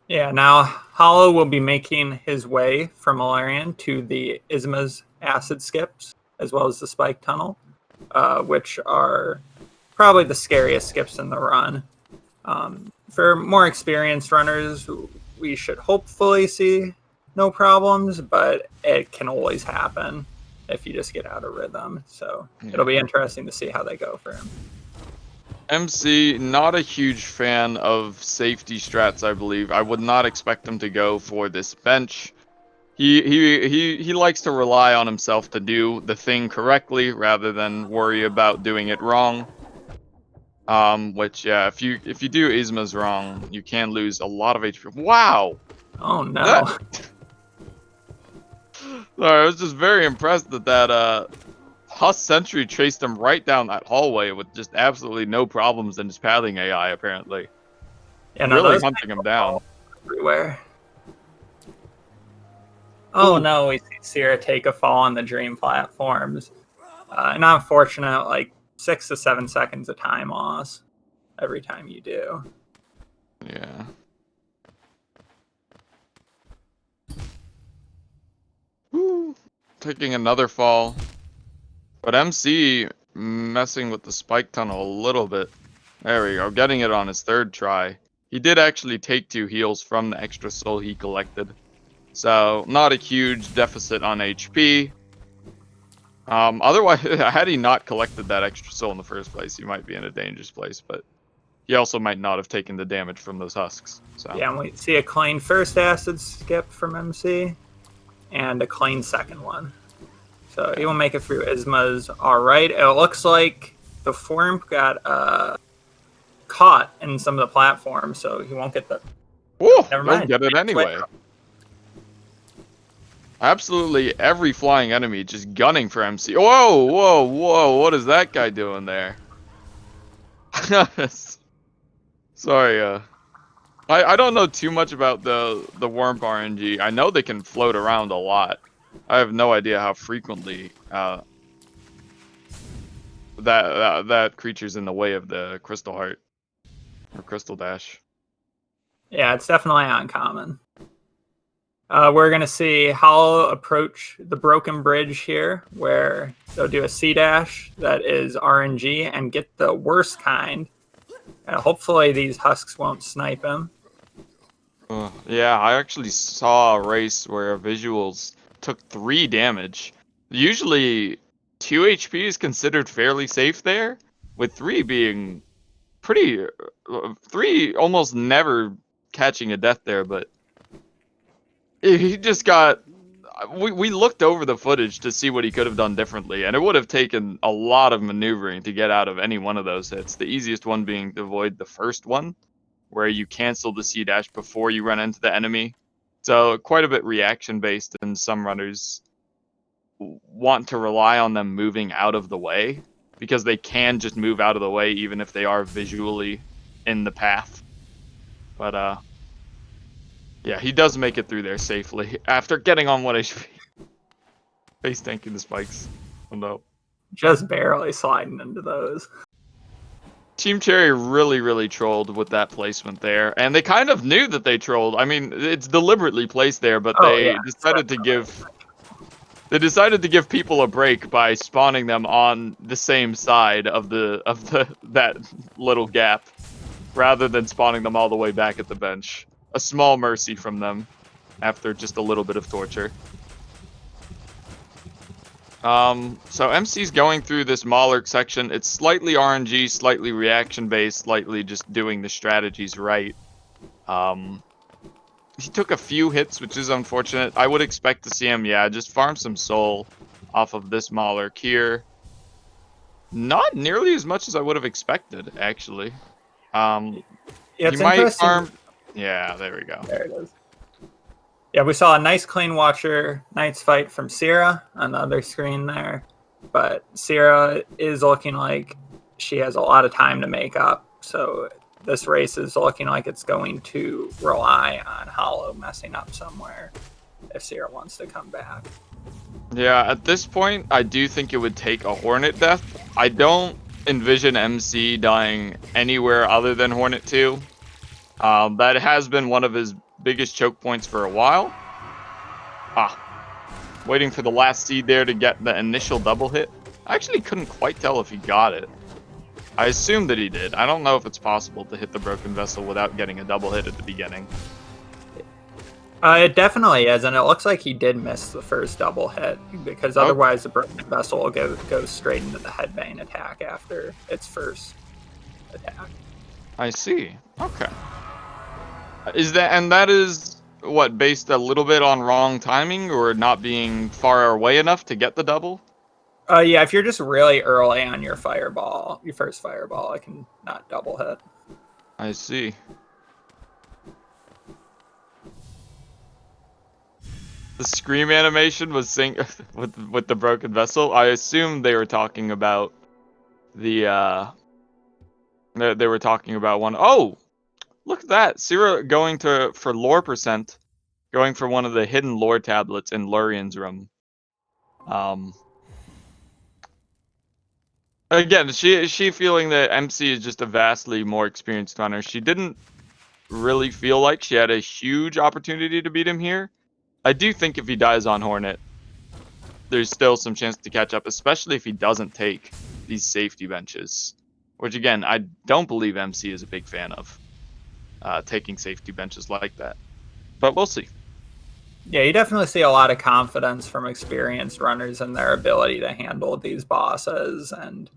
Yeah, now Hollow will be making his way from Malarian to the Isma's acid skips, as well as the spike tunnel, which are probably the scariest skips in the run. For more experienced runners, we should hopefully see no problems, but it can always happen if you just get out of rhythm. So it'll be interesting to see how they go for him. MC, not a huge fan of safety strats, I believe. I would not expect him to go for this bench. He likes to rely on himself to do the thing correctly rather than worry about doing it wrong. Which yeah, if you do Isma's wrong, you can lose a lot of HP. Wow. Oh no. Sorry, I was just very impressed that Huss Sentry chased him right down that hallway with just absolutely no problems in his pathing AI, apparently. Yeah, no, really hunting him down. Everywhere. Oh Ooh. no, we see Tsira take a fall on the dream platforms. And unfortunate, like 6 to 7 seconds of time loss every time you do. Yeah. Woo. Taking another fall. But MC messing with the spike tunnel a little bit. There we go, getting it on his third try. He did actually take 2 heals from the extra soul he collected. So, not a huge deficit on HP. Otherwise, had he not collected that extra soul in the first place, he might be in a dangerous place, but he also might not have taken the damage from those husks. So. Yeah, and we see a clean first acid skip from MC, and a clean second one. So he will make it through Isma's alright. It looks like the form got caught in some of the platforms, so he won't get the... Ooh, never mind. Get it anyway. Absolutely every flying enemy just gunning for MC. Whoa, whoa, whoa, what is that guy doing there? Sorry, I don't know too much about the Worm RNG. I know they can float around a lot. I have no idea how frequently that creature's in the way of the Crystal Heart or Crystal Dash. Yeah, it's definitely uncommon. We're going to see Hollow approach the broken bridge here, where they'll do a C-dash that is RNG and get the worst kind. Hopefully these husks won't snipe him. Yeah, I actually saw a race where visuals took 3 damage. Usually 2 HP is considered fairly safe there, with 3 being pretty 3 almost never catching a death there, but he just got. We looked over the footage to see what he could have done differently, and it would have taken a lot of maneuvering to get out of any one of those hits. The easiest one being to avoid the first one, where you cancel the C dash before you run into the enemy. So quite a bit reaction based, and some runners want to rely on them moving out of the way because they can just move out of the way even if they are visually in the path. But yeah, he does make it through there safely after getting on 1 HP. Face tanking the spikes. Oh no. Just barely sliding into those. Team Cherry really trolled with that placement there, and they kind of knew that they trolled. I mean, it's deliberately placed there, but they decided to give people a break by spawning them on the same side of that little gap, rather than spawning them all the way back at the bench. A small mercy from them after just a little bit of torture. So MC's going through this Malark section. It's slightly RNG, slightly reaction based, slightly just doing the strategies right. He took a few hits, which is unfortunate. I would expect to see him, just farm some soul off of this Malark here. Not nearly as much as I would have expected, actually. It's interesting. Yeah, there we go. There it is. Yeah, we saw a nice clean Watcher Knights fight from Tsira on the other screen there. But Tsira is looking like she has a lot of time to make up. So this race is looking like it's going to rely on Hollow messing up somewhere if Tsira wants to come back. Yeah, at this point, I do think it would take a Hornet death. I don't envision MC dying anywhere other than Hornet 2. That has been one of his biggest choke points for a while. Waiting for the last seed there to get the initial double hit. I actually couldn't quite tell if he got it. I assume that he did. I don't know if it's possible to hit the broken vessel without getting a double hit at the beginning. It definitely is, and it looks like he did miss the first double hit, because otherwise the broken vessel will go straight into the headbang attack after its first attack. I see. Okay. That is what, based a little bit on wrong timing or not being far away enough to get the double? Yeah, if you're just really early on your fireball, your first fireball, I can not double hit. I see. The scream animation was sync with the broken vessel. I assume they were talking about the they were talking about one. Oh, look at that. Tsira going for lore percent, going for one of the hidden lore tablets in Lurian's room. Again, she feeling that MC is just a vastly more experienced runner. She didn't really feel like she had a huge opportunity to beat him here. I do think if he dies on Hornet, there's still some chance to catch up, especially if he doesn't take these safety benches. Which, again, I don't believe MC is a big fan of taking safety benches like that. But we'll see. Yeah, you definitely see a lot of confidence from experienced runners in their ability to handle these bosses. And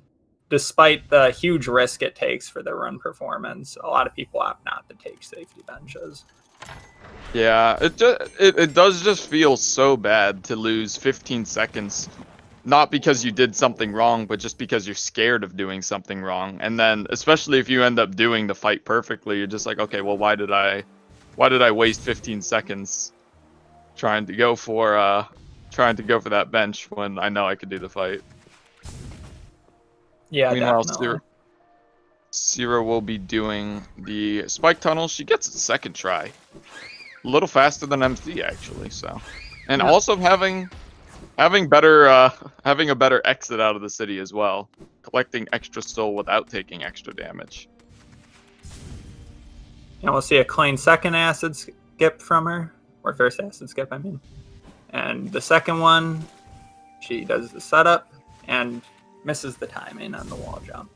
despite the huge risk it takes for their run performance, a lot of people opt not to take safety benches. Yeah, it does just feel so bad to lose 15 seconds. Not because you did something wrong, but just because you're scared of doing something wrong. And then, especially if you end up doing the fight perfectly, you're just like, okay, well, why did I waste 15 seconds trying to go for that bench when I know I could do the fight? Yeah, meanwhile, definitely. Tsira will be doing the spike tunnel. She gets it second try, a little faster than MC actually. So, and also having a better exit out of the city as well, collecting extra soul without taking extra damage. And we'll see a clean second acid skip from her, or first acid skip, I mean. And the second one, she does the setup and misses the timing on the wall jump.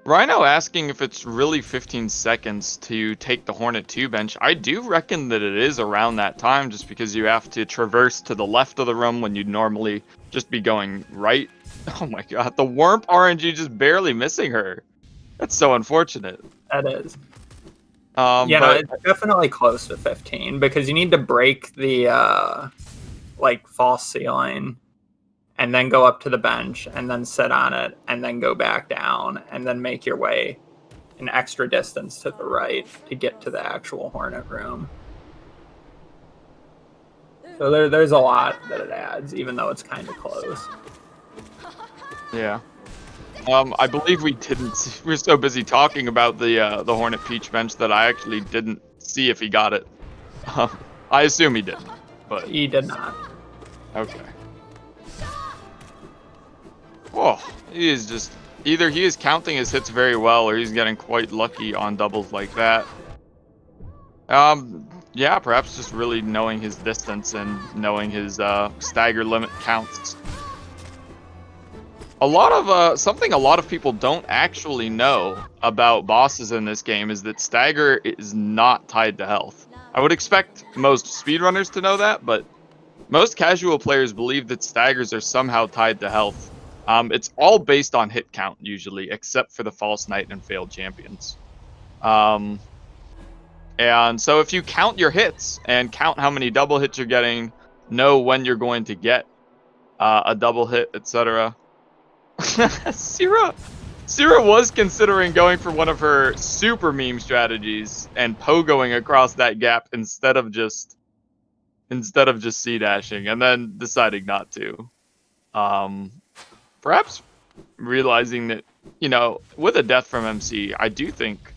Rhino asking if it's really 15 seconds to take the Hornet 2 bench. I do reckon that it is around that time, just because you have to traverse to the left of the room when you'd normally just be going right. Oh my god, the Warmp RNG just barely missing her. That's so unfortunate. That is. No, But it's definitely close to 15 because you need to break the like false ceiling and then go up to the bench and then sit on it and then go back down and then make your way an extra distance to the right to get to the actual Hornet room. So there's a lot that it adds, even though it's kind of close. yeah. I believe we didn't. We were so busy talking about the Hornet Peach bench that I actually didn't see if he got it. I assume he didn't, but He did not. okay. Whoa, he is just either he is counting his hits very well, or he's getting quite lucky on doubles like that. Yeah, perhaps just really knowing his distance and knowing his stagger limit counts. A lot of something a lot of people don't actually know about bosses in this game is that stagger is not tied to health. I would expect most speedrunners to know that, but most casual players believe that staggers are somehow tied to health. It's all based on hit count usually, except for the false knight and failed champions. And so if you count your hits and count how many double hits you're getting, know when you're going to get a double hit, etc. Tsira was considering going for one of her super meme strategies and pogoing across that gap instead of just C dashing, and then deciding not to. Perhaps realizing that, you know, with a death from MC, I do think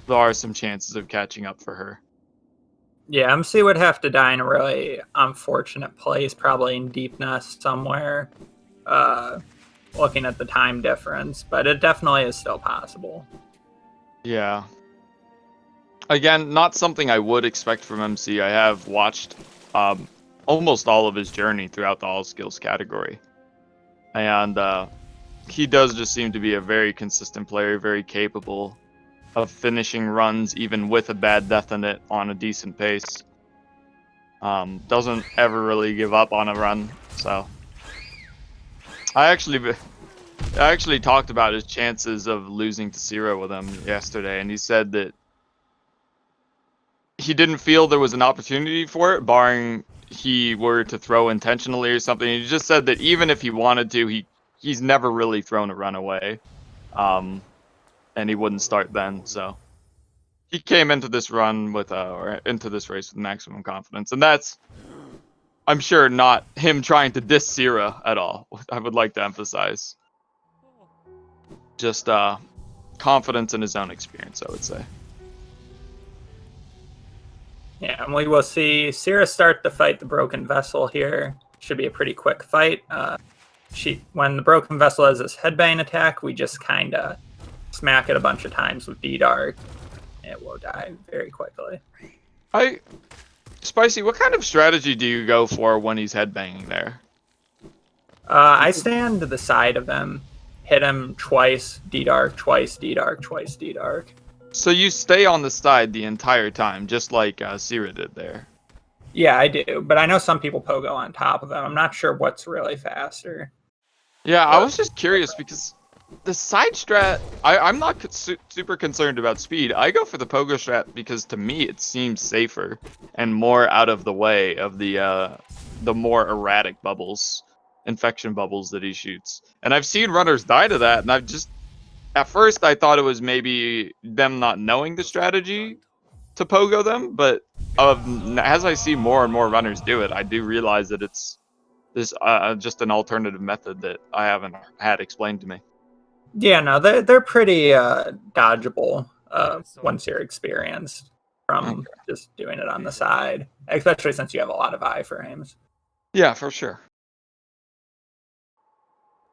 there are some chances of catching up for her. Yeah, MC would have to die in a really unfortunate place, probably in Deep Nest somewhere. Looking at the time difference, but it definitely is still possible. Yeah. Again, not something I would expect from MC. I have watched almost all of his journey throughout the all skills category. And he does just seem to be a very consistent player, very capable of finishing runs even with a bad death in it on a decent pace. Doesn't ever really give up on a run, so... I actually talked about his chances of losing to Tsira with him yesterday, and he said that he didn't feel there was an opportunity for it, barring he were to throw intentionally or something. He just said that even if he wanted to, he's never really thrown a run away, and he wouldn't start then. So he came into this run with or into this race with maximum confidence, and that's, I'm sure, not him trying to diss Tsira at all. I would like to emphasize. Just confidence in his own experience, I would say. Yeah, and we will see Tsira start to fight the Broken Vessel here. Should be a pretty quick fight. When the Broken Vessel has this headbang attack, we just kind of smack it a bunch of times with D-Dark. It will die very quickly. Spicy, what kind of strategy do you go for when he's headbanging there? I stand to the side of him, hit him twice, D-Dark, twice, D-Dark, twice, D-Dark. So you stay on the side the entire time, just like Tsira did there. Yeah, I do, but I know some people pogo on top of him. I'm not sure what's really faster. Yeah, I was just curious because the side strat, I'm not super concerned about speed. I go for the pogo strat because to me it seems safer and more out of the way of the more erratic bubbles, infection bubbles that he shoots. And I've seen runners die to that, and I've just, at first I thought it was maybe them not knowing the strategy to pogo them, but as I see more and more runners do it, I do realize that it's this just an alternative method that I haven't had explained to me. Yeah, no, they're pretty dodgeable once you're experienced from just doing it on the side, especially since you have a lot of iframes. Yeah, for sure.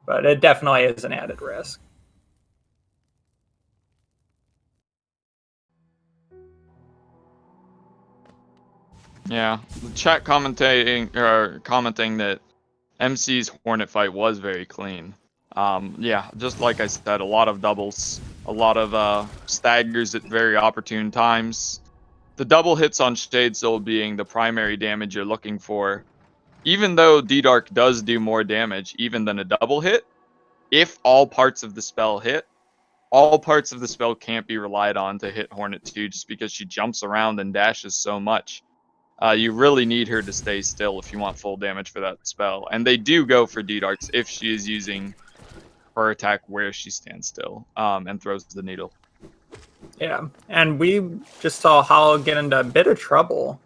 But it definitely is an added risk. Yeah, the chat commenting that MC's Hornet fight was very clean. Yeah, just like I said, a lot of doubles, a lot of staggers at very opportune times. The double hits on Shade Soul being the primary damage you're looking for. Even though D-Dark does do more damage even than a double hit, if all parts of the spell hit, all parts of the spell can't be relied on to hit Hornet 2 just because she jumps around and dashes so much. You really need her to stay still if you want full damage for that spell. And they do go for D-Darts if she is using her attack where she stands still and throws the needle. Yeah, and we just saw Hollow get into a bit of trouble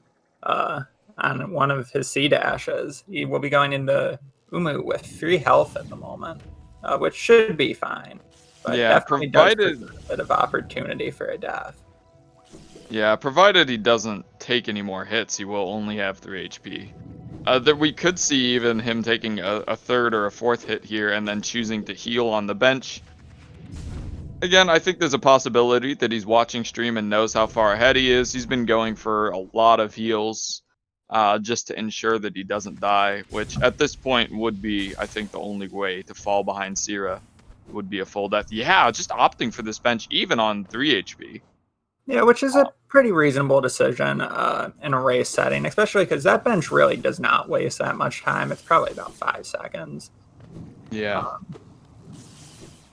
on one of his C dashes. He will be going into Umu with 3 health at the moment, which should be fine. But Yeah, definitely does present a bit of opportunity for a death. Yeah, provided he doesn't take any more hits, he will only have 3 HP. That we could see even him taking a third or a fourth hit here and then choosing to heal on the bench. Again, I think there's a possibility that he's watching stream and knows how far ahead he is. He's been going for a lot of heals just to ensure that he doesn't die, which at this point would be, I think, the only way to fall behind Tsira would be a full death. Yeah, just opting for this bench even on 3 HP. Yeah, which is a pretty reasonable decision in a race setting, especially because that bench really does not waste that much time. It's probably about 5 seconds. Yeah.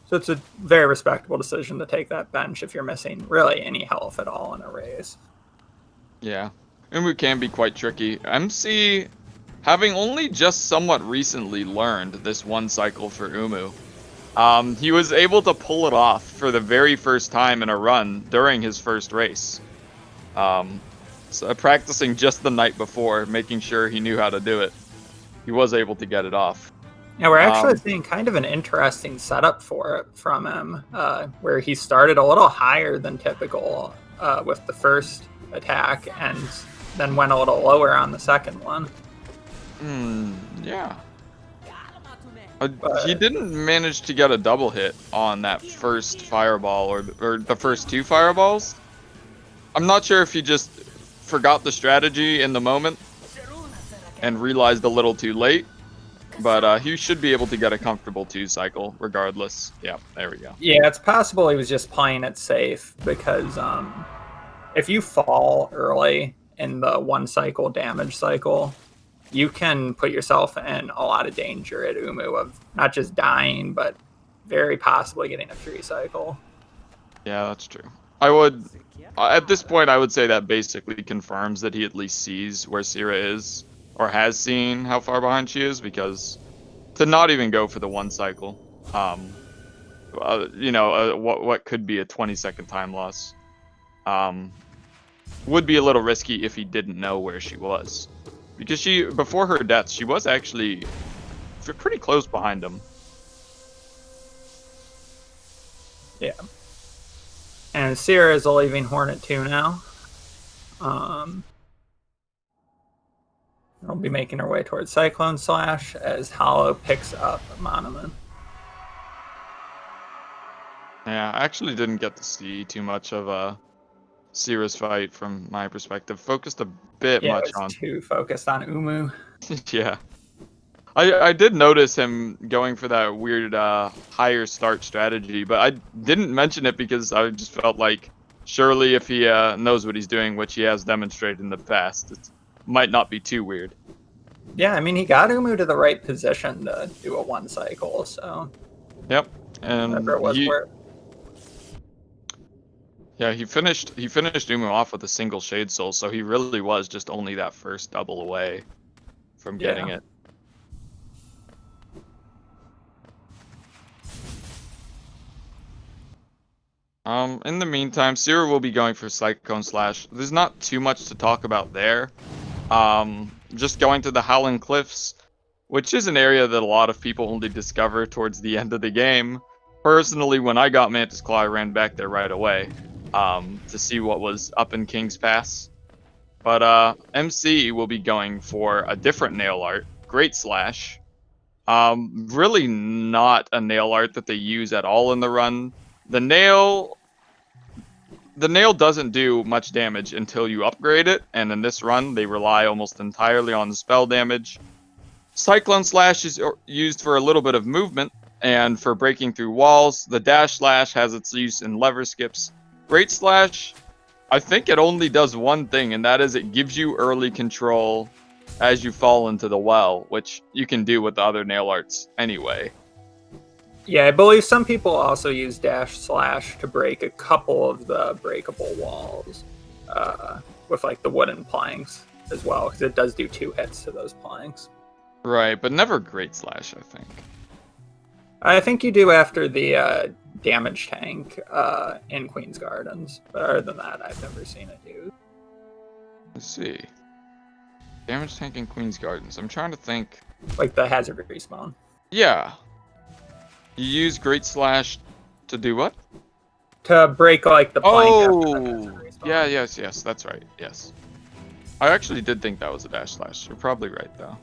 So it's a very respectable decision to take that bench if you're missing really any health at all in a race. Yeah. Umu can be quite tricky. MC, having only just somewhat recently learned this one cycle for Umu, he was able to pull it off for the very first time in a run during his first race. So practicing just the night before, making sure he knew how to do it, he was able to get it off. Yeah, we're actually seeing kind of an interesting setup for it from him, where he started a little higher than typical with the first attack and then went a little lower on the second one. Yeah. He didn't manage to get a double hit on that first fireball or the first 2 fireballs. I'm not sure if he just forgot the strategy in the moment and realized a little too late, but he should be able to get a comfortable 2 cycle regardless. Yeah, there we go. Yeah, it's possible he was just playing it safe because if you fall early in the 1 cycle damage cycle, you can put yourself in a lot of danger at Umu of not just dying, but very possibly getting a 3 cycle. Yeah, that's true. I would, at this point, I would say that basically confirms that he at least sees where Tsira is, or has seen how far behind she is, because to not even go for the 1 cycle, what could be a 20-second time loss, would be a little risky if he didn't know where she was. Because before her death, she was actually pretty close behind him. Yeah. And Tsira is leaving Hornet 2 now. We'll be making her way towards Cyclone Slash as Hollow picks up Monument. Yeah, I actually didn't get to see too much of Tsira's fight from my perspective. Focused a bit much on. Too focused on Umu. Yeah. I did notice him going for that weird higher start strategy, but I didn't mention it because I just felt like surely if he knows what he's doing, which he has demonstrated in the past, it might not be too weird. Yeah, I mean, he got Umu to the right position to do a 1 cycle, so... Yep, and yeah, he finished Umu off with a single Shade Soul, so he really was just only that first double away from getting it. In the meantime, Tsira will be going for Cyclone Slash. There's not too much to talk about there. Just going to the Howling Cliffs, which is an area that a lot of people only discover towards the end of the game. Personally, when I got Mantis Claw, I ran back there right away to see what was up in King's Pass. But MC will be going for a different nail art, Great Slash. Really not a nail art that they use at all in the run. The nail doesn't do much damage until you upgrade it, and in this run, they rely almost entirely on the spell damage. Cyclone Slash is used for a little bit of movement, and for breaking through walls. The Dash Slash has its use in lever skips. Great Slash, I think it only does one thing, and that is it gives you early control as you fall into the well, which you can do with the other nail arts anyway. Yeah, I believe some people also use dash slash to break a couple of the breakable walls with like the wooden planks as well, because it does do 2 hits to those planks. Right, but never Great Slash, I think. I think you do after the damage tank in Queen's Gardens, but other than that, I've never seen it used. Let's see. Damage tank in Queen's Gardens. I'm trying to think. Like the hazard respawn. Yeah. You use Great Slash to do what? To break like the plank. Oh, yeah, yes, that's right. Yes. I actually did think that was a dash slash. You're probably right, though.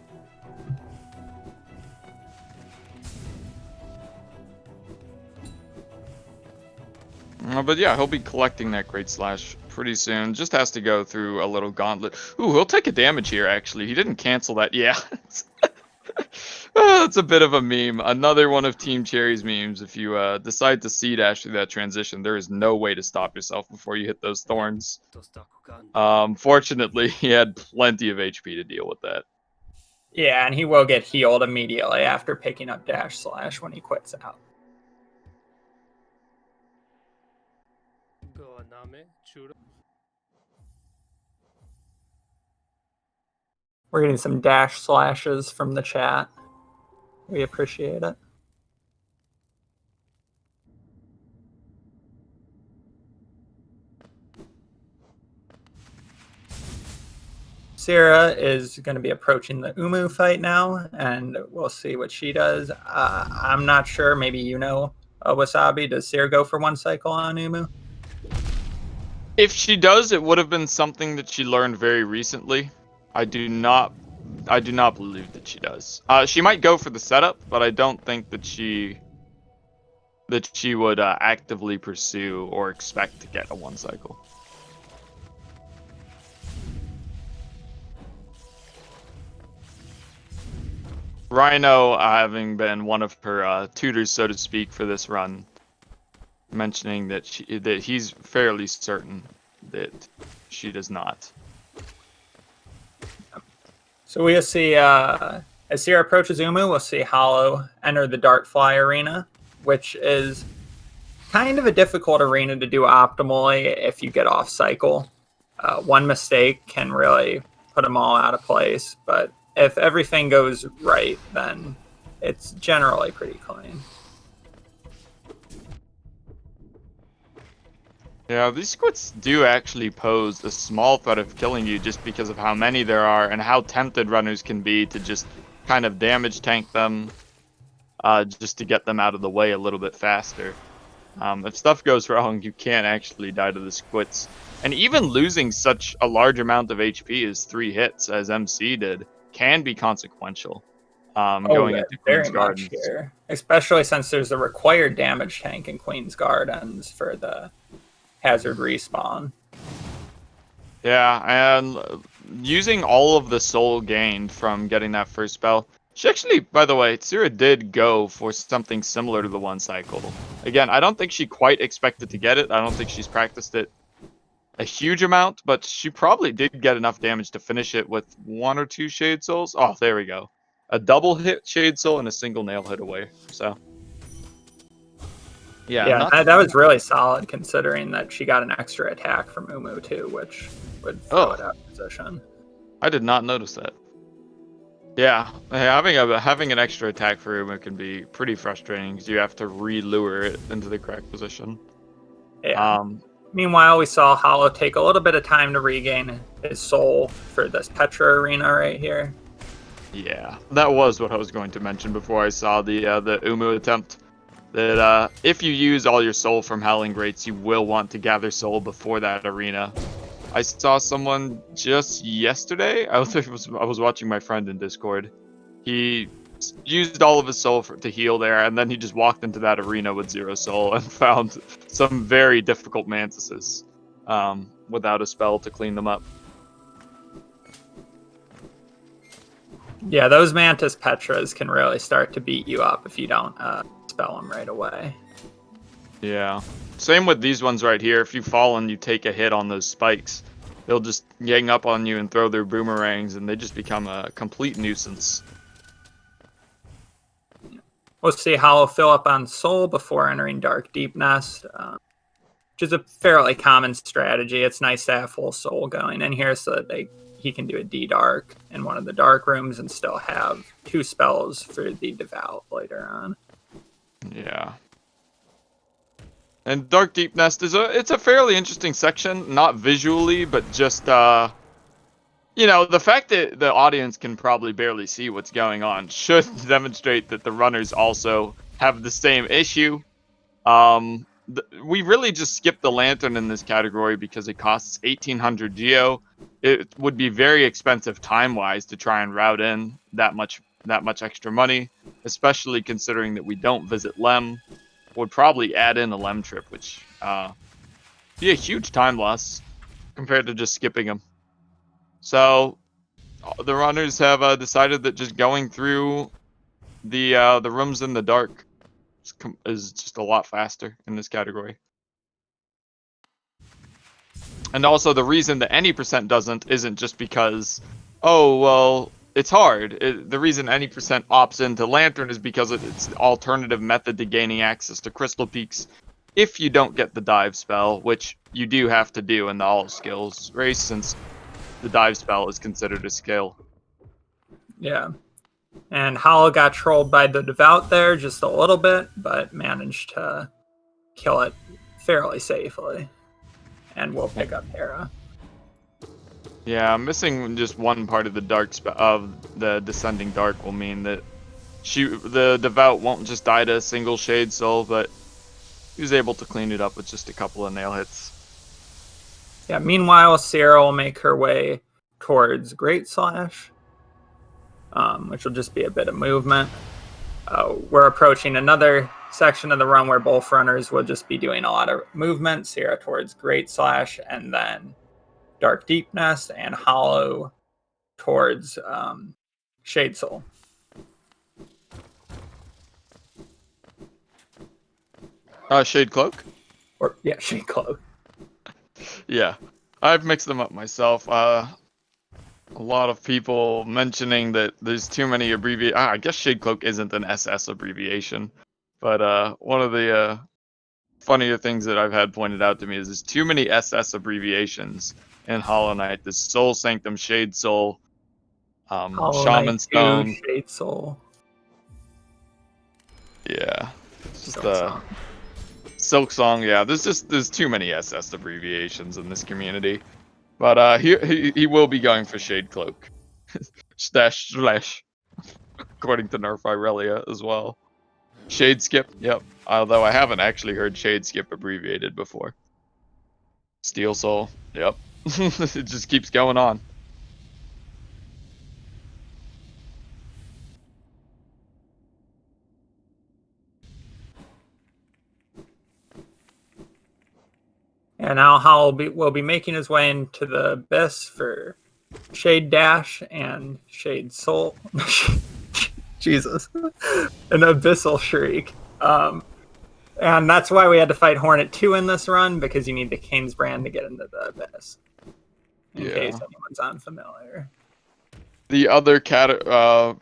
But yeah, he'll be collecting that Great Slash pretty soon. Just has to go through a little gauntlet. Ooh, he'll take a damage here, actually. He didn't cancel that. Yeah. Oh, that's a bit of a meme. Another one of Team Cherry's memes. If you decide to C-dash through that transition, there is no way to stop yourself before you hit those thorns. Fortunately, he had plenty of HP to deal with that. Yeah, and he will get healed immediately after picking up dash slash when he quits out. We're getting some dash slashes from the chat. We appreciate it. Tsira is going to be approaching the Umu fight now, and we'll see what she does. I'm not sure. Maybe you know, Wasabi. Does Tsira go for 1 cycle on Umu? If she does, it would have been something that she learned very recently. I do not believe that she does. She might go for the setup, but I don't think that she would actively pursue or expect to get a 1 cycle. Rhino, having been one of her tutors, so to speak, for this run, mentioning that he's fairly certain that she does not. So we'll see, as Tsira approaches Umu, we'll see Hollow enter the Dartfly arena, which is kind of a difficult arena to do optimally if you get off cycle. 1 mistake can really put them all out of place, but if everything goes right, then it's generally pretty clean. Yeah, these squids do actually pose a small threat of killing you just because of how many there are and how tempted runners can be to just kind of damage tank them just to get them out of the way a little bit faster. If stuff goes wrong, you can't actually die to the squits. And even losing such a large amount of HP as 3 hits, as MC did, can be consequential going into Queen's Gardens. Here. Especially since there's a required damage tank in Queen's Gardens for the hazard respawn. Yeah, and using all of the soul gained from getting that first spell. She actually, by the way, Tsira did go for something similar to the 1 cycle. Again, I don't think she quite expected to get it. I don't think she's practiced it a huge amount, but she probably did get enough damage to finish it with 1 or 2 Shade Souls. Oh, there we go. A double hit Shade Soul and a single nail hit away. So, yeah, that was really solid considering that she got an extra attack from Umu too, which would throw it out of position. I did not notice that. Yeah, having an extra attack for Umu can be pretty frustrating because you have to re-lure it into the correct position. Yeah. Meanwhile, we saw Hollow take a little bit of time to regain his soul for this Petra arena right here. Yeah, that was what I was going to mention before I saw the Umu attempt. That if you use all your soul from Howling Greats, you will want to gather soul before that arena. I saw someone just yesterday. I was watching my friend in Discord. He used all of his soul to heal there, and then he just walked into that arena with 0 soul and found some very difficult mantises without a spell to clean them up. Yeah, those Mantis Petras can really start to beat you up if you don't spell them right away. Yeah. Same with these ones right here. If you fall and you take a hit on those spikes, they'll just gang up on you and throw their boomerangs, and they just become a complete nuisance. We'll see Hollow fill up on Soul before entering Dark Deep Nest, which is a fairly common strategy. It's nice to have full Soul going in here so that he can do a D-Dark in one of the dark rooms and still have 2 spells for the Devout later on. Yeah. And Dark Deep Nest it's a fairly interesting section, not visually, but just you know, the fact that the audience can probably barely see what's going on should demonstrate that the runners also have the same issue. We really just skipped the lantern in this category because it costs 1,800 geo. It would be very expensive time-wise to try and route in that much extra money, especially considering that we don't visit Lem. Would probably add in a Lem trip, which be a huge time loss compared to just skipping them. So the runners have decided that just going through the rooms in the dark is just a lot faster in this category. And also the reason that any percent doesn't isn't just because, oh, well, it's hard. The reason any percent opts into Lantern is because it's an alternative method to gaining access to Crystal Peaks if you don't get the dive spell, which you do have to do in the all skills race since the dive spell is considered a skill. Yeah. And Hollow got trolled by the Devout there just a little bit, but managed to kill it fairly safely. And we'll pick up Hera. Yeah, missing just one part of the Descending Dark will mean that the Devout won't just die to a single Shade Soul, but he was able to clean it up with just a couple of nail hits. Yeah, meanwhile, Tsira will make her way towards Great Slash, which will just be a bit of movement. We're approaching another section of the run where both runners will just be doing a lot of movement. Tsira towards Great Slash, and then Dark Deep Nest, and Hollow towards Shade Soul. Shade Cloak? Shade Cloak. Yeah, I've mixed them up myself. A lot of people mentioning that there's too many abbreviations. I guess Shade Cloak isn't an SS abbreviation, but one of the funnier things that I've had pointed out to me is there's too many SS abbreviations in Hollow Knight. There's Soul Sanctum, Shade Soul, Shaman Stone, Shade Soul. Yeah, it's just Silk Song. Yeah, there's too many SS abbreviations in this community. But he will be going for Shade Cloak. Slash, according to Nerf Irelia as well. Shade Skip, yep. Although I haven't actually heard Shade Skip abbreviated before. Steel Soul, yep. It just keeps going on. And now Hal will be making his way into the Abyss for Shade Dash and Shade Soul. Jesus. An Abyssal Shriek. And that's why we had to fight Hornet 2 in this run, because you need the King's Brand to get into the Abyss. In case anyone's unfamiliar. The other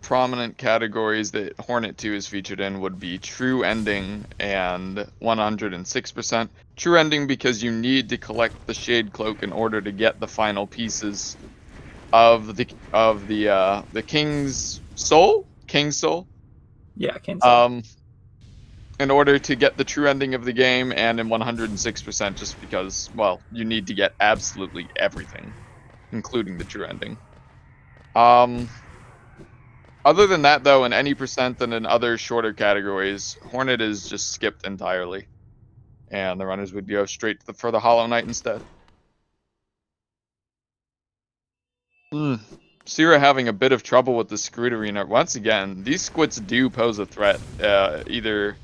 prominent categories that Hornet 2 is featured in would be True Ending and 106%. True Ending because you need to collect the Shade Cloak in order to get the final pieces of the King's Soul? King's Soul? Yeah, King's Soul. In order to get the true ending of the game, and in 106% just because, well, you need to get absolutely everything, including the true ending. Other than that, though, in any percent and in other shorter categories, Hornet is just skipped entirely. And the runners would go straight for the Hollow Knight instead. Tsira having a bit of trouble with the Screwed Arena. Once again, these squits do pose a threat. Either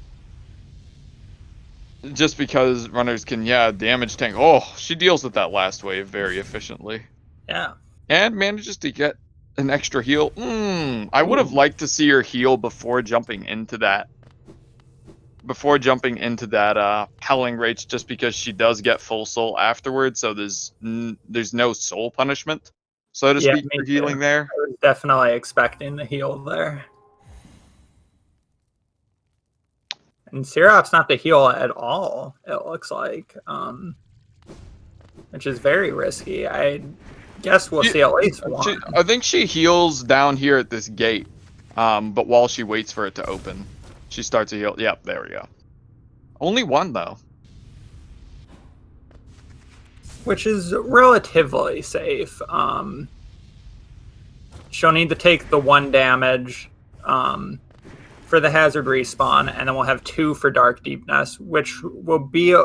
just because runners can, damage tank. Oh, she deals with that last wave very efficiently. Yeah. And manages to get an extra heal. I would have liked to see her heal before jumping into that. Howling Rage, just because she does get full soul afterwards, so there's no soul punishment, so to speak, for healing there. I was definitely expecting the heal there. And Sirap's not the heal at all, it looks like, which is very risky. I guess we'll see at least one. I think she heals down here at this gate, but while she waits for it to open, she starts to heal. Yep, there we go. Only one, though. Which is relatively safe. She'll need to take the 1 damage for the hazard respawn, and then we'll have 2 for Dark Deepness, which will be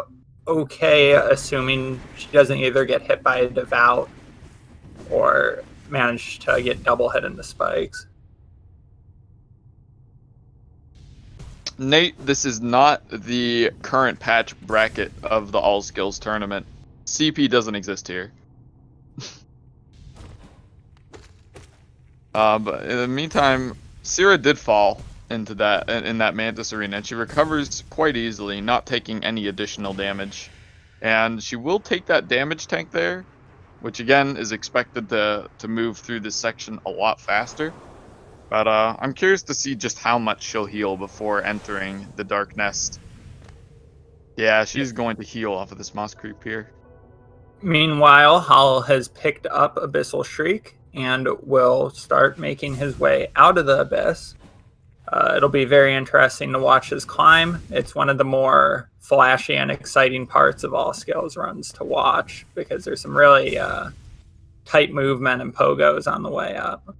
okay, assuming she doesn't either get hit by a Devout or manage to get double hit in the spikes. Nate, this is not the current patch bracket of the All Skills tournament. CP doesn't exist here. But in the meantime, Tsira did fall into that in that Mantis arena, and she recovers quite easily, not taking any additional damage. And she will take that damage tank there, which again is expected to move through this section a lot faster. But I'm curious to see just how much she'll heal before entering the Dark Nest. Yeah, she's going to heal off of this Moss Creep here. Meanwhile, Hollow has picked up Abyssal Shriek and will start making his way out of the Abyss. It'll be very interesting to watch his climb. It's one of the more flashy and exciting parts of all skills runs to watch, because there's some really tight movement and pogos on the way up.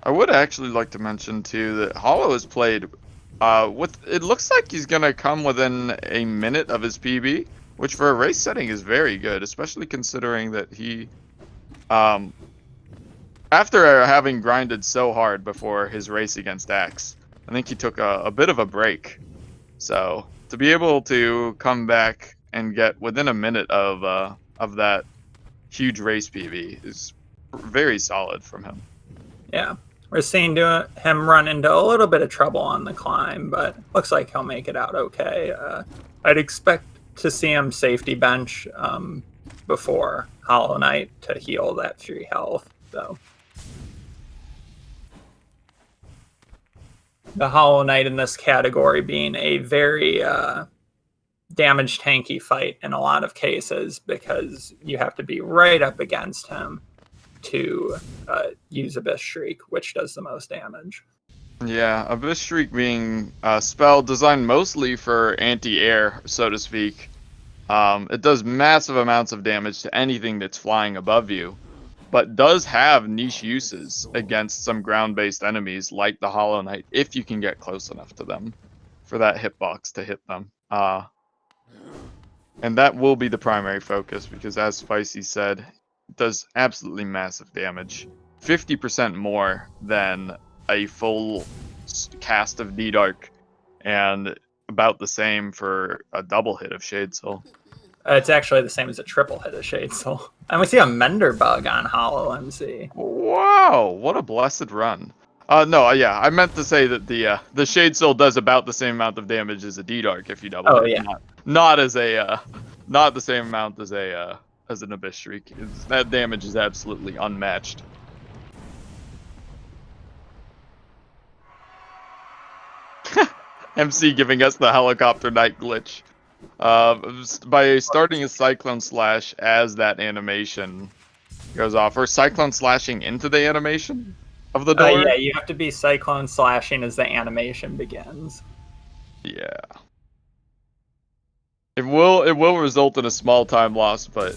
I would actually like to mention too that Hollow has played it looks like he's gonna come within a minute of his PB, which for a race setting is very good, especially considering that he after having grinded so hard before his race against Axe, I think he took a bit of a break. So to be able to come back and get within a minute of that huge race PB is very solid from him. Yeah, we're seeing him run into a little bit of trouble on the climb, but looks like he'll make it out okay. I'd expect to see him safety bench before Hollow Knight to heal that 3 health, though. The Hollow Knight in this category being a very damage tanky fight in a lot of cases, because you have to be right up against him to use Abyss Shriek, which does the most damage. Yeah, Abyss Shriek being a spell designed mostly for anti-air, so to speak. It does massive amounts of damage to anything that's flying above you, but does have niche uses against some ground-based enemies like the Hollow Knight, if you can get close enough to them for that hitbox to hit them. And that will be the primary focus, because as Spicy said, it does absolutely massive damage. 50% more than a full cast of D-Dark, and about the same for a double hit of Shade Soul. It's actually the same as a triple hit of Shade Soul. And we see a Mender bug on HollowMC. Wow, what a blessed run. No, yeah, I meant to say that the Shade Soul does about the same amount of damage as a D-Dark if you double it. Yeah. Not as not the same amount as an Abyss Shriek. That damage is absolutely unmatched. MC giving us the helicopter knight glitch. By starting a Cyclone Slash as that animation goes off, or Cyclone Slashing into the animation of the door. Yeah, you have to be Cyclone Slashing as the animation begins. Yeah. It will result in a small time loss, but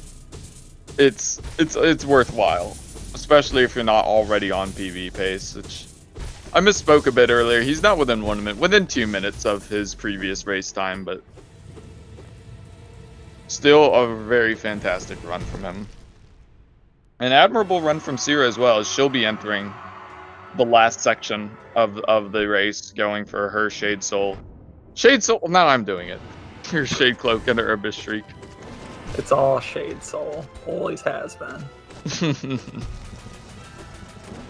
it's worthwhile, especially if you're not already on PB pace. Which I misspoke a bit earlier. He's not within 1 minute, within 2 minutes of his previous race time, but still a very fantastic run from him. An admirable run from Tsira as well, as she'll be entering the last section of the race, going for her Shade Soul. Shade Soul, now I'm doing it. Her Shade Cloak and her Abyss Shriek. It's all Shade Soul. Always has been.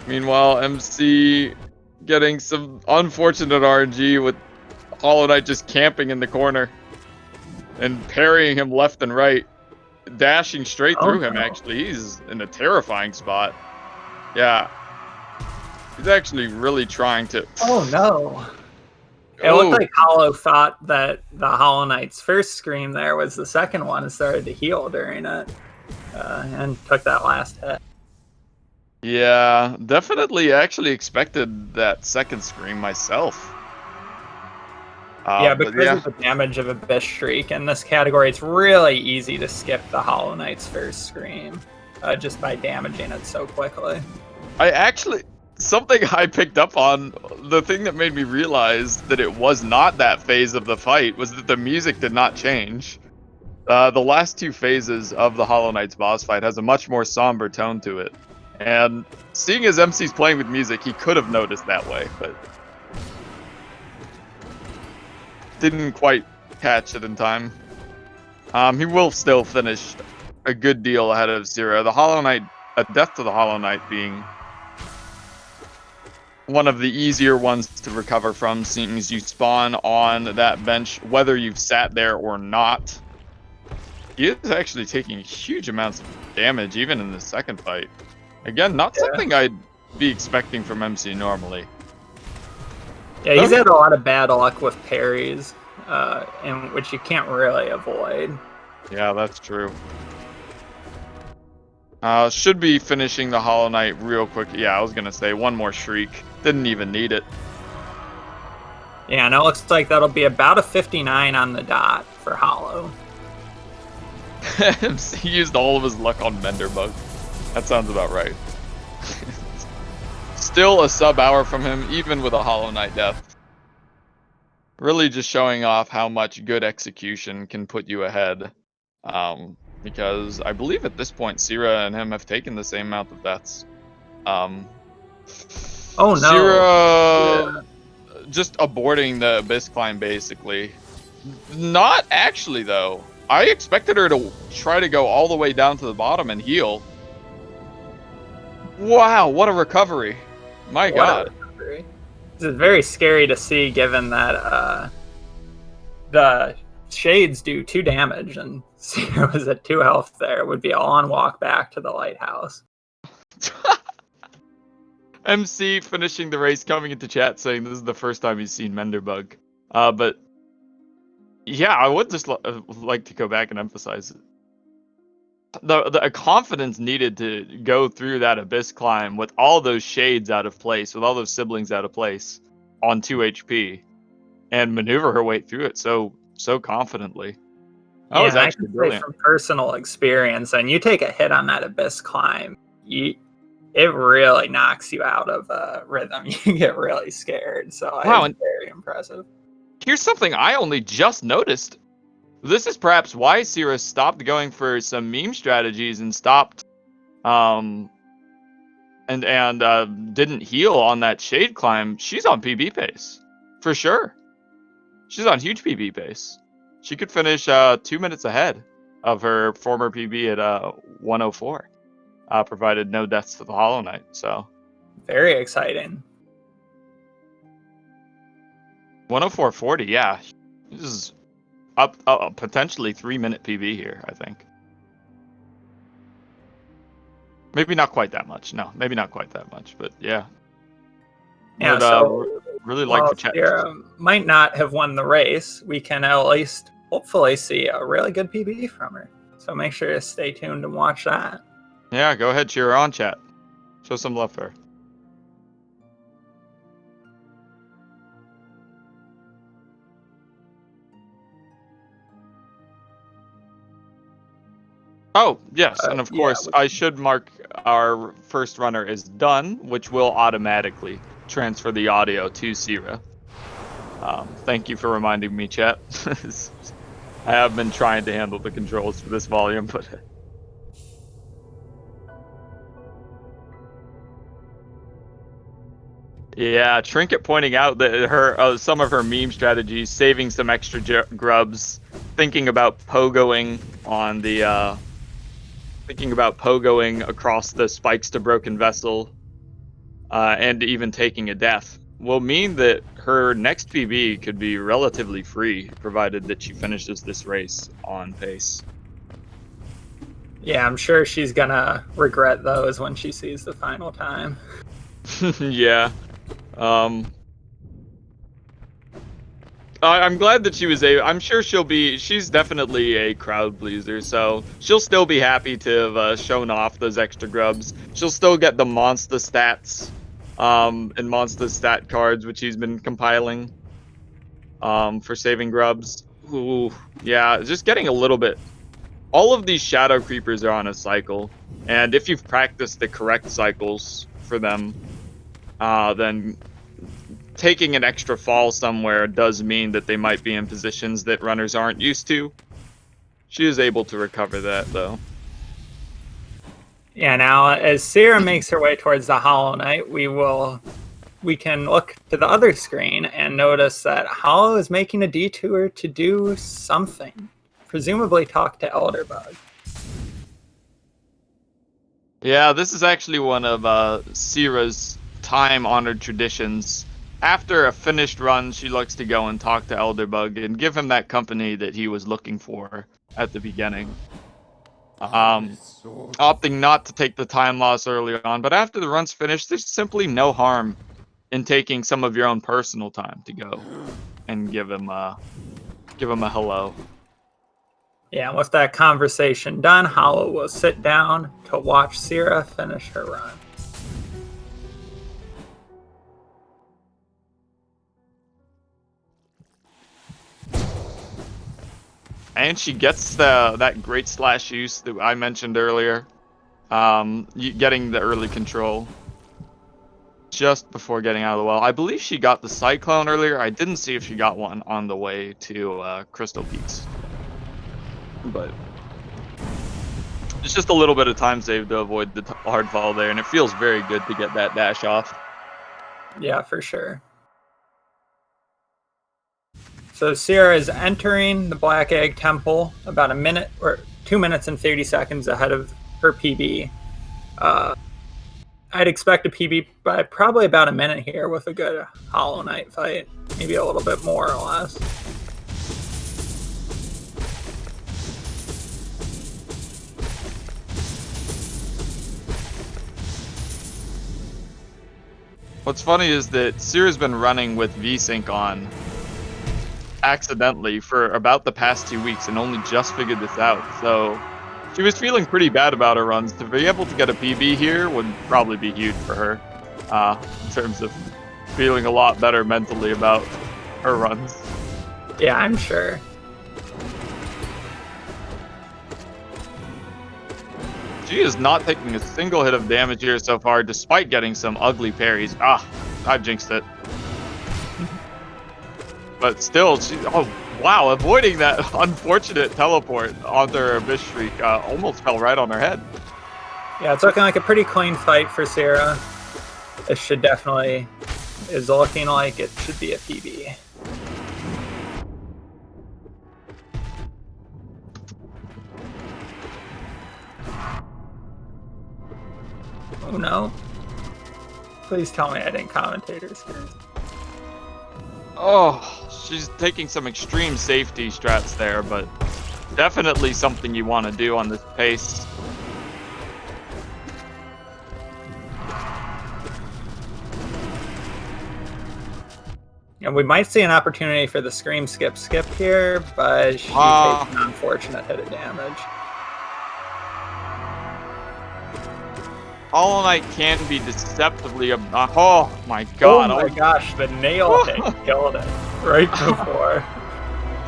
Meanwhile, MC getting some unfortunate RNG with Hollow Knight just camping in the corner and parrying him left and right, dashing straight through him. Actually, he's in a terrifying spot. Yeah, he's actually really trying to. Oh no! It looked like Hollow thought that the Hollow Knight's first scream there was the second one and started to heal during it, and took that last hit. Yeah, definitely actually expected that second scream myself. Yeah, because of the damage of Abyss Shriek in this category, it's really easy to skip the Hollow Knight's first scream, just by damaging it so quickly. Something I picked up on, the thing that made me realize that it was not that phase of the fight was that the music did not change. The last two phases of the Hollow Knight's boss fight has a much more somber tone to it. And seeing as MC's playing with music, he could have noticed that way, but didn't quite catch it in time. He will still finish a good deal ahead of Tsira. The Hollow Knight, a death to the Hollow Knight being one of the easier ones to recover from, seeing as you spawn on that bench, whether you've sat there or not. He is actually taking huge amounts of damage, even in the second fight. Again, not something I'd be expecting from MC normally. Yeah, he's had a lot of bad luck with parries, and which you can't really avoid. Yeah, that's true. Should be finishing the Hollow Knight real quick. Yeah, I was going to say one more Shriek. Didn't even need it. Yeah, and it looks like that'll be about a 59 on the dot for Hollow. He used all of his luck on Menderbug. That sounds about right. Still a sub-hour from him, even with a Hollow Knight death. Really just showing off how much good execution can put you ahead. Because I believe at this point, Tsira and him have taken the same amount of deaths. Oh no. Tsira just aborting the Abyss climb, basically. Not actually, though. I expected her to try to go all the way down to the bottom and heal. Wow, what a recovery. My God. This is very scary to see, given that the shades do 2 damage, and Tsira was at 2 health there. It would be a long walk back to the lighthouse. MC finishing the race, coming into chat saying this is the first time he's seen Menderbug. But yeah, I would just like to go back and emphasize it. The confidence needed to go through that Abyss climb with all those shades out of place, with all those siblings out of place on 2 HP, and maneuver her way through it so confidently. That was actually brilliant. From personal experience, and you take a hit on that Abyss climb, it really knocks you out of rhythm. You get really scared. So wow, it's very impressive. Here's something I only just noticed. This is perhaps why Tsira stopped going for some meme strategies and stopped and didn't heal on that shade climb. She's on PB pace. For sure. She's on huge PB pace. She could finish 2 minutes ahead of her former PB at 104. Provided no deaths to the Hollow Knight. So very exciting. 104.40, yeah. This is up potentially 3-minute PB here, I think. Maybe not quite that much. No, maybe not quite that much, but yeah. Yeah, so really like the chat. Tsira might not have won the race. We can at least hopefully see a really good PB from her. So make sure to stay tuned and watch that. Yeah, go ahead, cheer her on, chat. Show some love for her. Oh, yes, and of course, I should mark our first runner is done, which will automatically transfer the audio to Tsira. Thank you for reminding me, chat. I have been trying to handle the controls for this volume, but... Yeah, Trinket pointing out that her some of her meme strategies, saving some extra grubs, thinking about pogoing on the... thinking about pogoing across the spikes to broken vessel, and even taking a death, will mean that her next PB could be relatively free, provided that she finishes this race on pace. Yeah, I'm sure she's gonna regret those when she sees the final time. Yeah. I'm glad that she was I'm sure she's definitely a crowd pleaser, so she'll still be happy to have shown off those extra grubs. She'll still get the monster stats, and monster stat cards, which he's been compiling, for saving grubs. Ooh, yeah, just getting a little bit. All of these shadow creepers are on a cycle, and if you've practiced the correct cycles for them, then taking an extra fall somewhere does mean that they might be in positions that runners aren't used to. She is able to recover that, though. Yeah, now as Tsira makes her way towards the Hollow Knight, we can look to the other screen and notice that Hollow is making a detour to do something. Presumably talk to Elderbug. Yeah, this is actually one of Tsira's time-honored traditions. After a finished run, she likes to go and talk to Elderbug and give him that company that he was looking for at the beginning. Opting not to take the time loss early on, but after the run's finished, there's simply no harm in taking some of your own personal time to go and give him a hello. Yeah, with that conversation done, Hollow will sit down to watch Tsira finish her run. And she gets that great slash use that I mentioned earlier. Getting the early control just before getting out of the well. I believe she got the Cyclone earlier. I didn't see if she got one on the way to Crystal Peaks. But it's just a little bit of time save to avoid the hard fall there, and it feels very good to get that dash off. Yeah, for sure. So Tsira is entering the Black Egg Temple about a minute or 2 minutes and 30 seconds ahead of her PB. I'd expect a PB by probably about a minute here with a good Hollow Knight fight. Maybe a little bit more or less. What's funny is that Tsira's been running with VSync on accidentally for about the past 2 weeks and only just figured this out. So she was feeling pretty bad about her runs. To be able to get a PB here would probably be huge for her, in terms of feeling a lot better mentally about her runs. Yeah, I'm sure. She is not taking a single hit of damage here so far, despite getting some ugly parries. Ah, I jinxed it. But still, oh wow, avoiding that unfortunate teleport onto her Abyss Shriek almost fell right on her head. Yeah, it's looking like a pretty clean fight for Tsira. It should definitely is looking like it should be a PB. Oh no. Please tell me I didn't commentators here. Oh, she's taking some extreme safety strats there, but definitely something you want to do on this pace. And we might see an opportunity for the Scream Skip here, but she takes an unfortunate hit of damage. Hollow Knight can be deceptively oh my god. Oh my gosh, the nail hit killed it right before.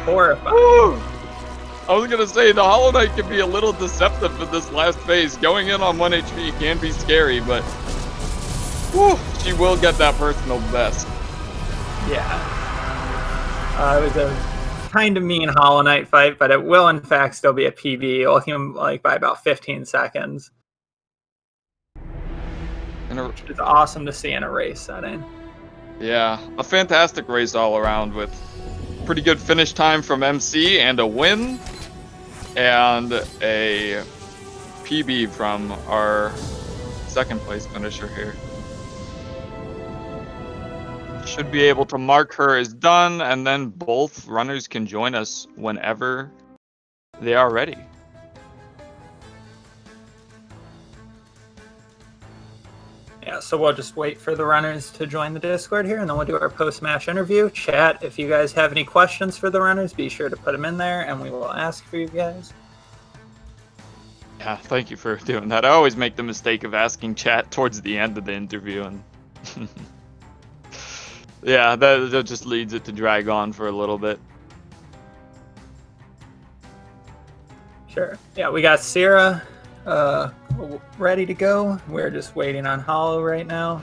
Horrifying. I was gonna say, the Hollow Knight can be a little deceptive in this last phase. Going in on 1 HP can be scary, but she will get that personal best. Yeah. It was a kind of mean Hollow Knight fight, but it will in fact still be a PB, looking like by about 15 seconds. Which is awesome to see in a race setting. Yeah, a fantastic race all around with pretty good finish time from MC and a win and a PB from our second place finisher here. Should be able to mark her as done, and then both runners can join us whenever they are ready. Yeah, so we'll just wait for the runners to join the Discord here, and then we'll do our post-match interview. Chat, if you guys have any questions for the runners, be sure to put them in there, and we will ask for you guys. Yeah, thank you for doing that. I always make the mistake of asking chat towards the end of the interview, and yeah, that just leads it to drag on for a little bit. Sure. Yeah, we got Tsira ready to go. We're just waiting on Hollow right now.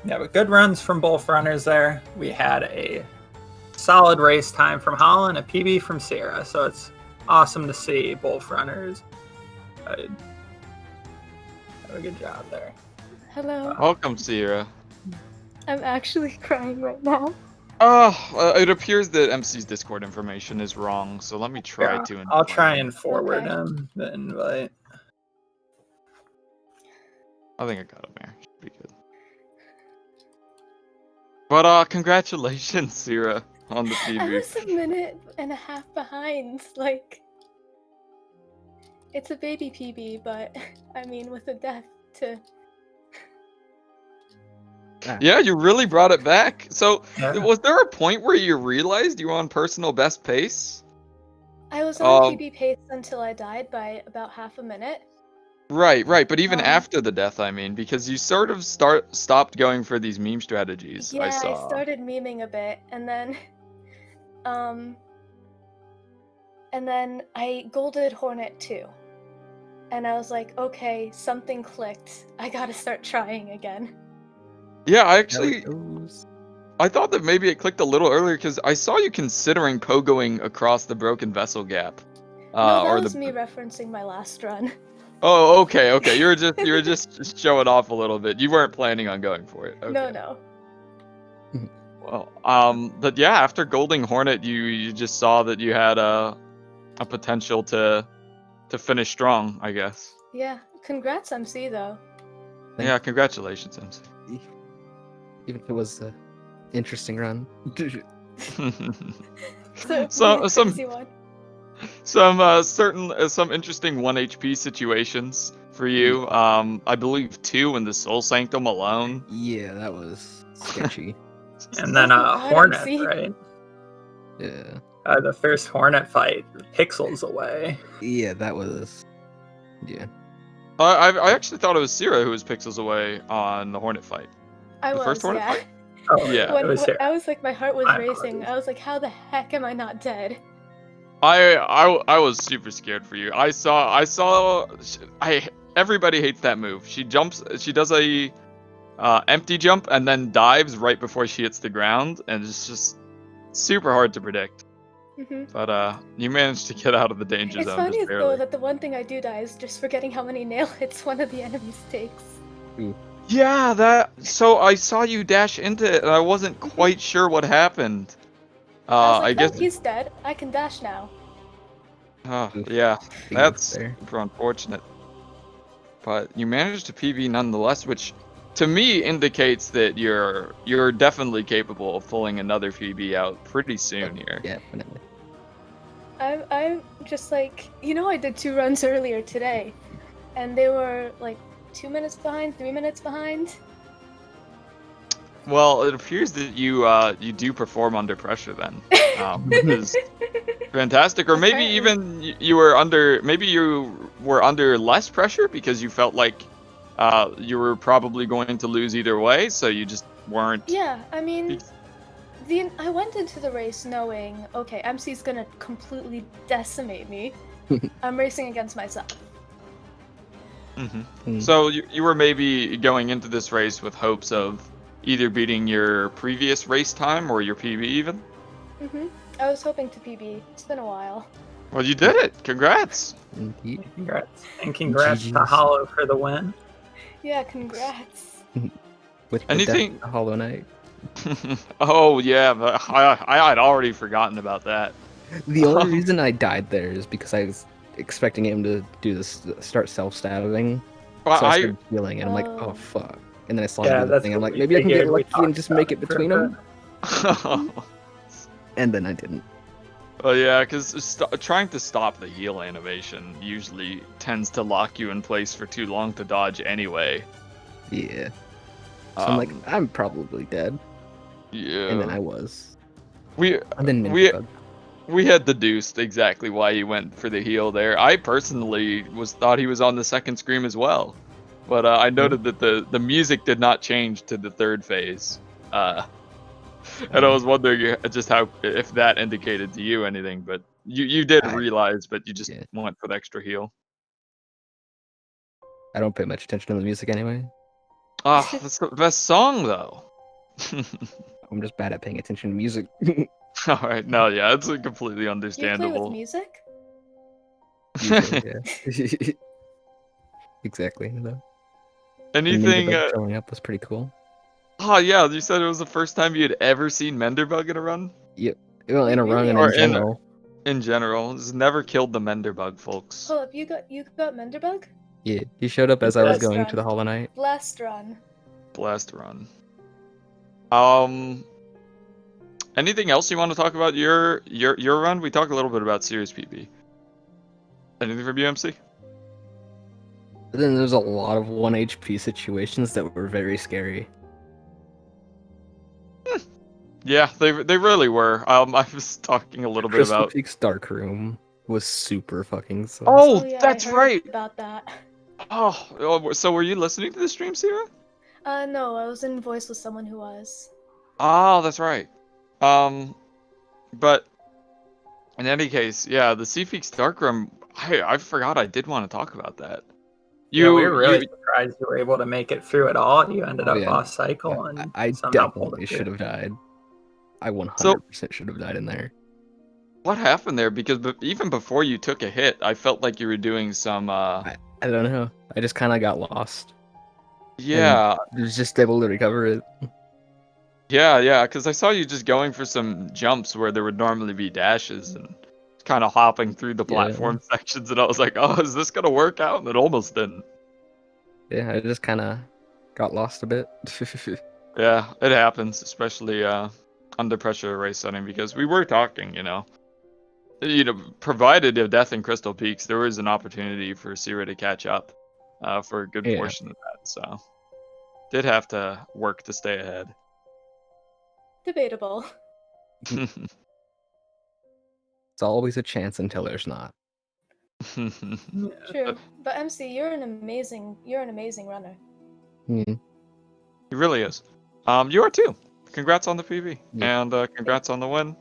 Yeah, but good runs from both runners there. We had a solid race time from Hollow and a PB from Tsira, so it's awesome to see both runners have a good job there. Hello. Welcome, Tsira. I'm actually crying right now. It appears that MC's Discord information is wrong, so let me try to. I'll try and forward Okay. him the invite. I think I got him there. Should be good. But congratulations, Tsira, on the I PB. was a minute and a half behind. Like, it's a baby PB, but I mean, with a death to. Yeah, you really brought it back. So, Yeah. was there a point where you realized you were on personal best pace? I was on PB pace until I died by about half a minute. Right. But even after the death, I mean, because you sort of stopped going for these meme strategies. Yeah, I saw. I started memeing a bit, and then I golded Hornet too. And I was like, okay, something clicked. I gotta start trying again. Yeah, I thought that maybe it clicked a little earlier because I saw you considering pogoing across the broken vessel gap. No, that was me referencing my last run. Oh, okay. You were just showing off a little bit. You weren't planning on going for it. Okay. No. Well, but yeah, after Golding Hornet, you just saw that you had a potential to finish strong, I guess. Yeah, congrats MC though. Yeah, congratulations, MC. Even if it was an interesting run. Some interesting 1 HP situations for you. I believe 2 in the Soul Sanctum alone. Yeah, that was sketchy. And then Hornet, right? Yeah. The first Hornet fight, pixels away. Yeah, that was. Yeah. I actually thought it was Tsira who was pixels away on the Hornet fight. First Hornet fight? Oh, yeah. I was like, my heart was racing. I was like, how the heck am I not dead? I was super scared for you. Everybody hates that move. She does a empty jump and then dives right before she hits the ground, and it's just super hard to predict. Mm-hmm. But you managed to get out of the danger zone. It's funny though that the one thing I do die is just forgetting how many nail hits one of the enemies takes. Yeah, so I saw you dash into it, and I wasn't quite sure what happened. I guess he's dead. I can dash now. Yeah, that's super unfortunate. But you managed to PB nonetheless, which to me indicates that you're definitely capable of pulling another PB out pretty soon here. Yeah, definitely. I'm just like, I did 2 runs earlier today, and they were like 2 minutes behind, 3 minutes behind. Well, it appears that you do perform under pressure then, which is fantastic. Or maybe even you were under less pressure because you felt like you were probably going to lose either way, so you just weren't. Yeah, I mean, I went into the race knowing, okay, MC's gonna completely decimate me. I'm racing against myself. Mm-hmm. So you were maybe going into this race with hopes of either beating your previous race time or your PB even? Mm-hmm. I was hoping to PB. It's been a while. Well, you did it. Congrats. Indeed. Congrats. And congrats to Hollow for the win. Yeah, congrats. with the Anything- death of Hollow Knight. Oh yeah, but I had already forgotten about that. The only reason I died there is because I was expecting him to do this, start self-stabbing. Well, So I I started healing, and I'm like, oh Oh. fuck. And then I saw Yeah, him do the that's thing. I'm what like, we maybe I can get figured. We lucky and talked just about make it it for a between them. bit. And then I didn't. Well, yeah, because trying to stop the heal animation usually tends to lock you in place for too long to dodge anyway. Yeah. So I'm like, Um, I'm probably dead. yeah. And then I was. we And then we Minty we had deduced exactly why he went for the heal there. I personally thought he was on the second scream as well, but I noted that the music did not change to the third phase. And I was wondering just how if that indicated to you anything, but you did realize, but you just went for the extra heal. I don't pay much attention to the music anyway. Ah, that's the best song though. I'm just bad at paying attention to music. All right, no, yeah, it's completely You play understandable. with music? Usually, yeah. Exactly. The Anything? Minderbug showing up was pretty cool. Oh yeah, you said it was the first time you had ever seen Menderbug in a run. Yep. Well, in a run Really? and Or in general. In general, it's never killed the Menderbug, folks. Hold up, you got Menderbug? Yeah, he showed up as I was Blast going run. to the Hollow Knight. Blast run. Blast run. Anything else you want to talk about your run? We talked a little bit about Series PB. Anything from UMC? But then there's a lot of 1 HP situations that were very scary. Yeah, they really were. I was talking a little bit Crystal about. Peak's Dark Room was super fucking sus. Oh, Yeah, that's I heard right. about that. Oh, so were you listening to the stream, Tsira? No, I was in voice with someone who was. Oh, that's right. But in any case, yeah, the Seafeek's Darkroom. I forgot I did want to talk about that. Yeah, we were really surprised you were able to make it through it all. You ended up off cycle and I somehow pulled definitely it through. should have died. I 100% should have died in there. What happened there? Because even before you took a hit, I felt like you were doing some. I don't know. I just kind of got lost. Yeah. I was just able to recover it. Yeah, because I saw you just going for some jumps where there would normally be dashes and kind of hopping through the platform sections, and I was like, oh, is this gonna work out? And it almost didn't. Yeah, I just kind of got lost a bit. Yeah, it happens, especially under pressure race setting, because we were talking, provided a death in Crystal Peaks, there was an opportunity for Tsira to catch up for a good portion of that, so did have to work to stay ahead. Debatable. It's always a chance until there's not. True, but MC, you're an amazing runner. Mm. He really is. You are too. Congrats on the PB, and congrats on the win.